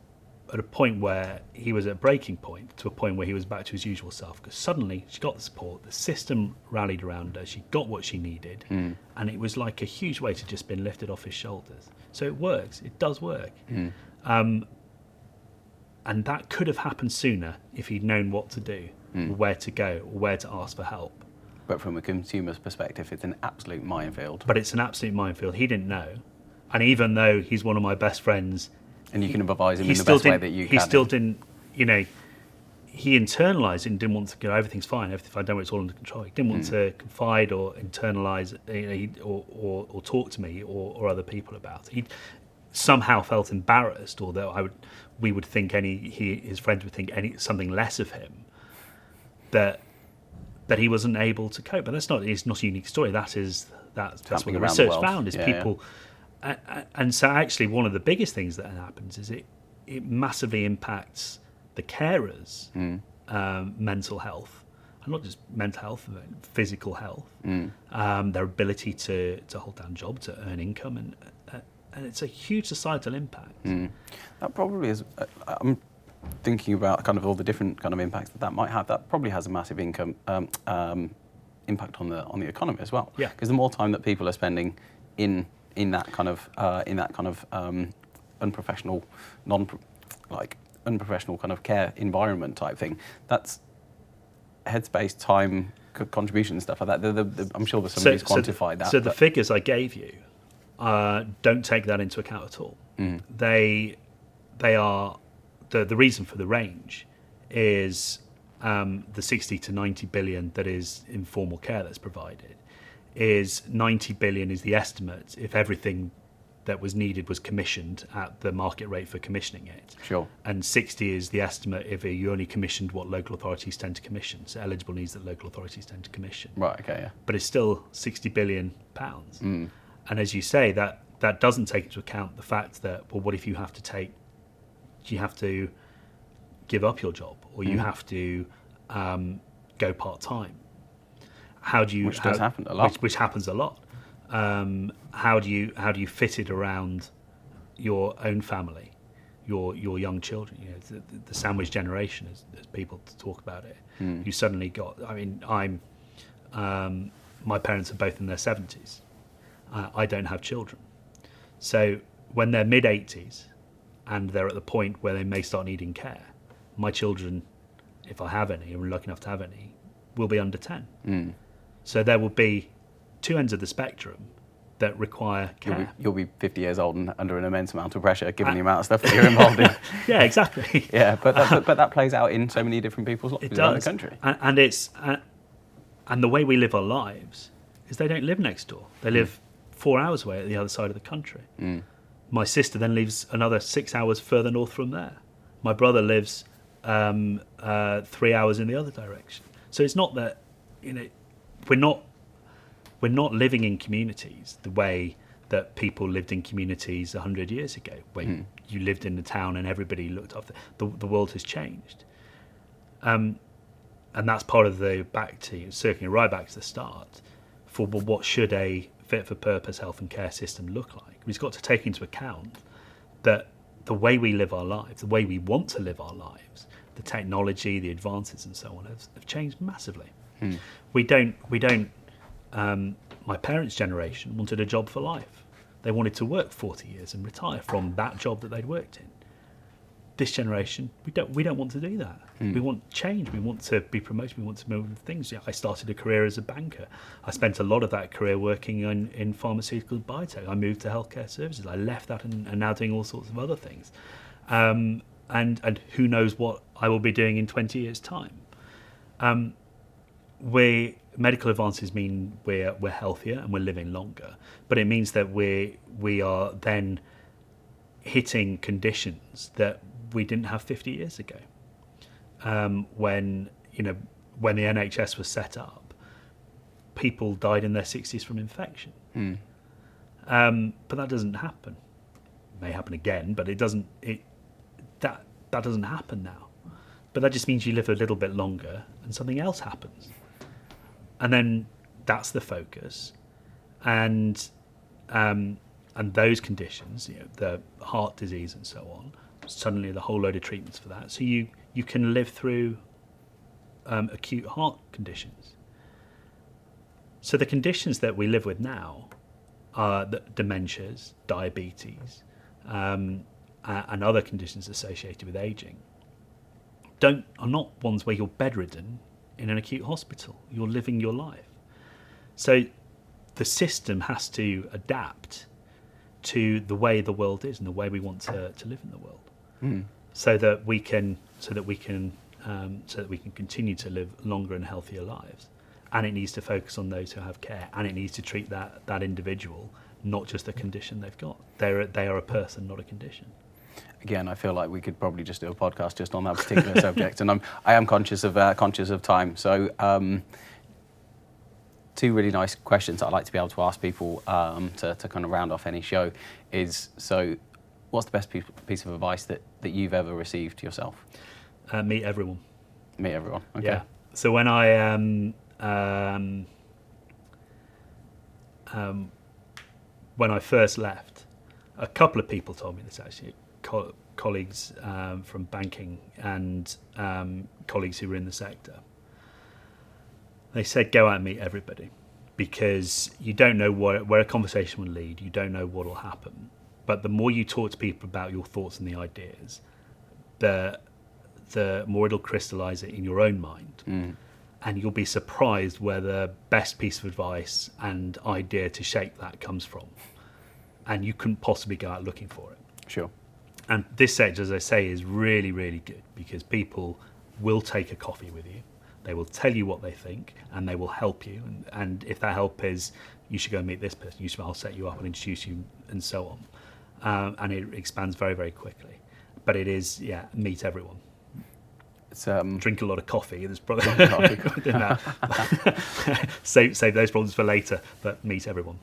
at a point where he was at a breaking point, to a point where he was back to his usual self, because suddenly she got the support, the system rallied around her, she got what she needed, and it was like a huge weight had just been lifted off his shoulders. So it works, it does work. And that could have happened sooner if he'd known what to do, or where to go, or where to ask for help. But from a consumer's perspective, it's an absolute minefield. But it's an absolute minefield. He didn't know. And even though he's one of my best friends, and you can advise him in the best way that you can. He still didn't, he internalised it and didn't want to go, everything's fine, everything fine, don't worry, it's all under control. He didn't want to confide or internalise or talk to me or other people about it. He somehow felt embarrassed, although we would think his friends would think something less of him, that he wasn't able to cope. But it's not a unique story. That's what the research found is people. And so actually one of the biggest things that happens is it massively impacts the carers' mental health, and not just mental health, but physical health, their ability to hold down jobs, to earn income, and it's a huge societal impact. That probably is. I'm thinking about kind of all the different kind of impacts that might have. That probably has a massive impact on the economy as well. Yeah. Because the more time that people are spending in in that kind of unprofessional, unprofessional kind of care environment type thing. That's headspace, time, contribution and stuff like that. I'm sure that somebody's quantified that. So the figures I gave you don't take that into account at all. They are the reason for the range is the 60 to 90 billion that is informal care that's provided. Is 90 billion is the estimate if everything that was needed was commissioned at the market rate for commissioning it. Sure. And 60 is the estimate if you only commissioned what local authorities tend to commission, so eligible needs that local authorities tend to commission. Right, okay, yeah. But it's still £60 billion. And as you say, that doesn't take into account the fact that, well, what if you have to give up your job, or you have to go part-time? Which does happen a lot. Which happens a lot. How do you fit it around your own family, your young children? You know, the sandwich generation, as people talk about it. You suddenly got. I mean, my parents are both in their 70s. I don't have children, so when they're mid-80s and they're at the point where they may start needing care, my children, if I have any, and we're lucky enough to have any, will be under 10. So there will be two ends of the spectrum that require care. You'll be 50 years old and under an immense amount of pressure, given the amount of stuff that you're involved in. Yeah, exactly. Yeah, but that plays out in so many different people's lives around the country. And the way we live our lives is they don't live next door. They live 4 hours away at the other side of the country. My sister then lives another 6 hours further north from there. My brother lives 3 hours in the other direction. So it's not that, you know, we're not living in communities the way that people lived in communities 100 years ago, where you lived in the town and everybody looked after. The world has changed, and that's part of the circling right back to the start. For what should a fit for purpose health and care system look like? We've got to take into account that the way we live our lives, the way we want to live our lives, the technology, the advances, and so on have changed massively. We don't. My parents' generation wanted a job for life. They wanted to work 40 years and retire from that job that they'd worked in. This generation, we don't want to do that. We want change. We want to be promoted. We want to move things. Yeah, I started a career as a banker. I spent a lot of that career working in pharmaceutical biotech. I moved to healthcare services. I left that and now doing all sorts of other things. And who knows what I will be doing in 20 years' time. Medical advances mean we're healthier and we're living longer, but it means that we are then hitting conditions that we didn't have 50 years ago. When the NHS was set up, people died in their 60s from infection. But that doesn't happen. It may happen again, but it doesn't. That doesn't happen now. But that just means you live a little bit longer and something else happens. And then that's the focus, and those conditions, you know, the heart disease and so on. Suddenly, the whole load of treatments for that. So you can live through acute heart conditions. So the conditions that we live with now are dementias, diabetes, and other conditions associated with aging. Are not ones where you're bedridden in an acute hospital. You're living your life. So the system has to adapt to the way the world is and the way we want to live in the world, so that we can continue to live longer and healthier lives. And it needs to focus on those who have care, and it needs to treat that individual, not just the condition they've got. They are a person, not a condition. Again, I feel like we could probably just do a podcast just on that particular subject, and I am conscious of time. So, two really nice questions that I'd like to be able to ask people to kind of round off any show is: so, what's the best piece of advice that you've ever received yourself? Meet everyone. Meet everyone. Okay. Yeah. So when I first left, a couple of people told me this actually. Colleagues from banking and colleagues who were in the sector. They said, go out and meet everybody, because you don't know where a conversation will lead. You don't know what will happen. But the more you talk to people about your thoughts and the ideas, the more it'll crystallize it in your own mind. And you'll be surprised where the best piece of advice and idea to shape that comes from. And you couldn't possibly go out looking for it. Sure. And this sector, as I say, is really, really good because people will take a coffee with you. They will tell you what they think and they will help you. And if that help is, you should go and meet this person, I'll set you up and introduce you and so on. And it expands very, very quickly. But it is, meet everyone. It's, drink a lot of coffee. There's probably save those problems for later, but meet everyone.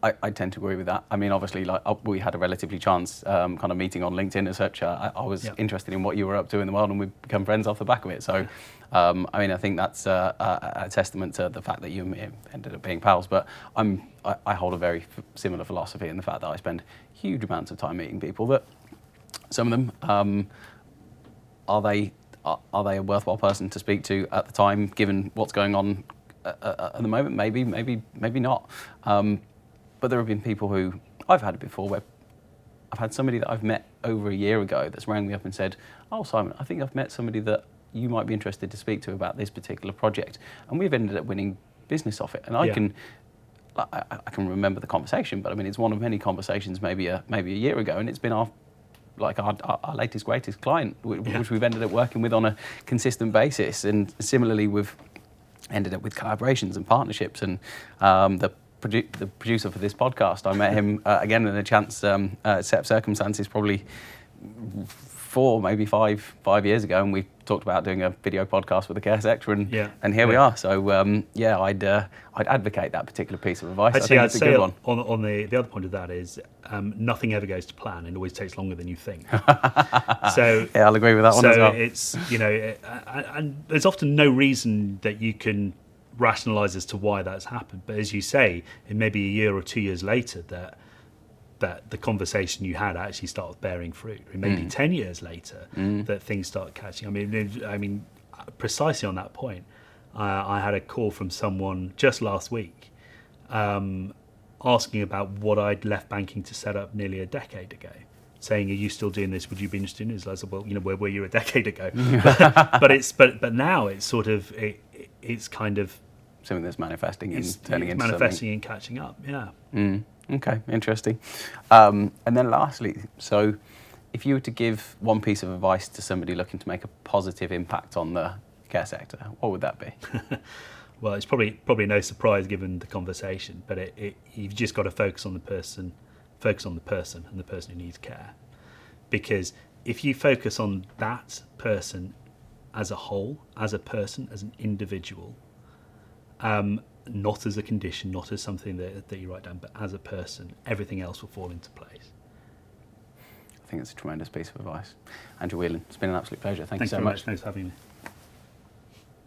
I tend to agree with that. I mean, obviously, we had a relatively chance kind of meeting on LinkedIn as such. I was interested in what you were up to in the world, and we've become friends off the back of it. So, I mean, I think that's a testament to the fact that you and me ended up being pals. But I hold a very similar philosophy in the fact that I spend huge amounts of time meeting people that some of them are they a worthwhile person to speak to at the time, given what's going on at the moment? Maybe not. But there have been people who I've had it before where I've had somebody that I've met over a year ago that's rang me up and said, "Oh, Simon, I think I've met somebody that you might be interested to speak to about this particular project," and we've ended up winning business off it. And I can remember the conversation, but I mean, it's one of many conversations maybe a year ago, and it's been our latest greatest client, which we've ended up working with on a consistent basis. And similarly, we've ended up with collaborations and partnerships. And the producer for this podcast, I met him again in a chance set of circumstances probably 4, maybe 5 years ago, and we talked about doing a video podcast with the care sector, and here we are. So I'd advocate that particular piece of advice. Actually, I think it's a good one. On the other point of that is nothing ever goes to plan, and always takes longer than you think. So I'll agree with that one as well. So it's and there's often no reason that you can rationalise as to why that's happened. But as you say, it may be a year or 2 years later that the conversation you had actually starts bearing fruit. It may be 10 years later that things start catching. I mean, precisely on that point, I had a call from someone just last week asking about what I'd left banking to set up nearly a decade ago, saying, "Are you still doing this? Would you be interested in this?" I said, "Well, where were you a decade ago?" but now it's sort of it's kind of something that's manifesting and turning into manifesting something. and catching up. Yeah. Okay, interesting. And then lastly, so if you were to give one piece of advice to somebody looking to make a positive impact on the care sector, what would that be? Well, it's probably no surprise given the conversation, but you've just got to focus on the person and the person who needs care. Because if you focus on that person as a whole, as a person, as an individual, not as a condition, not as something that you write down, but as a person, everything else will fall into place. I think it's a tremendous piece of advice. Andrew Whelan, it's been an absolute pleasure. Thank you so very much. Thanks for having me.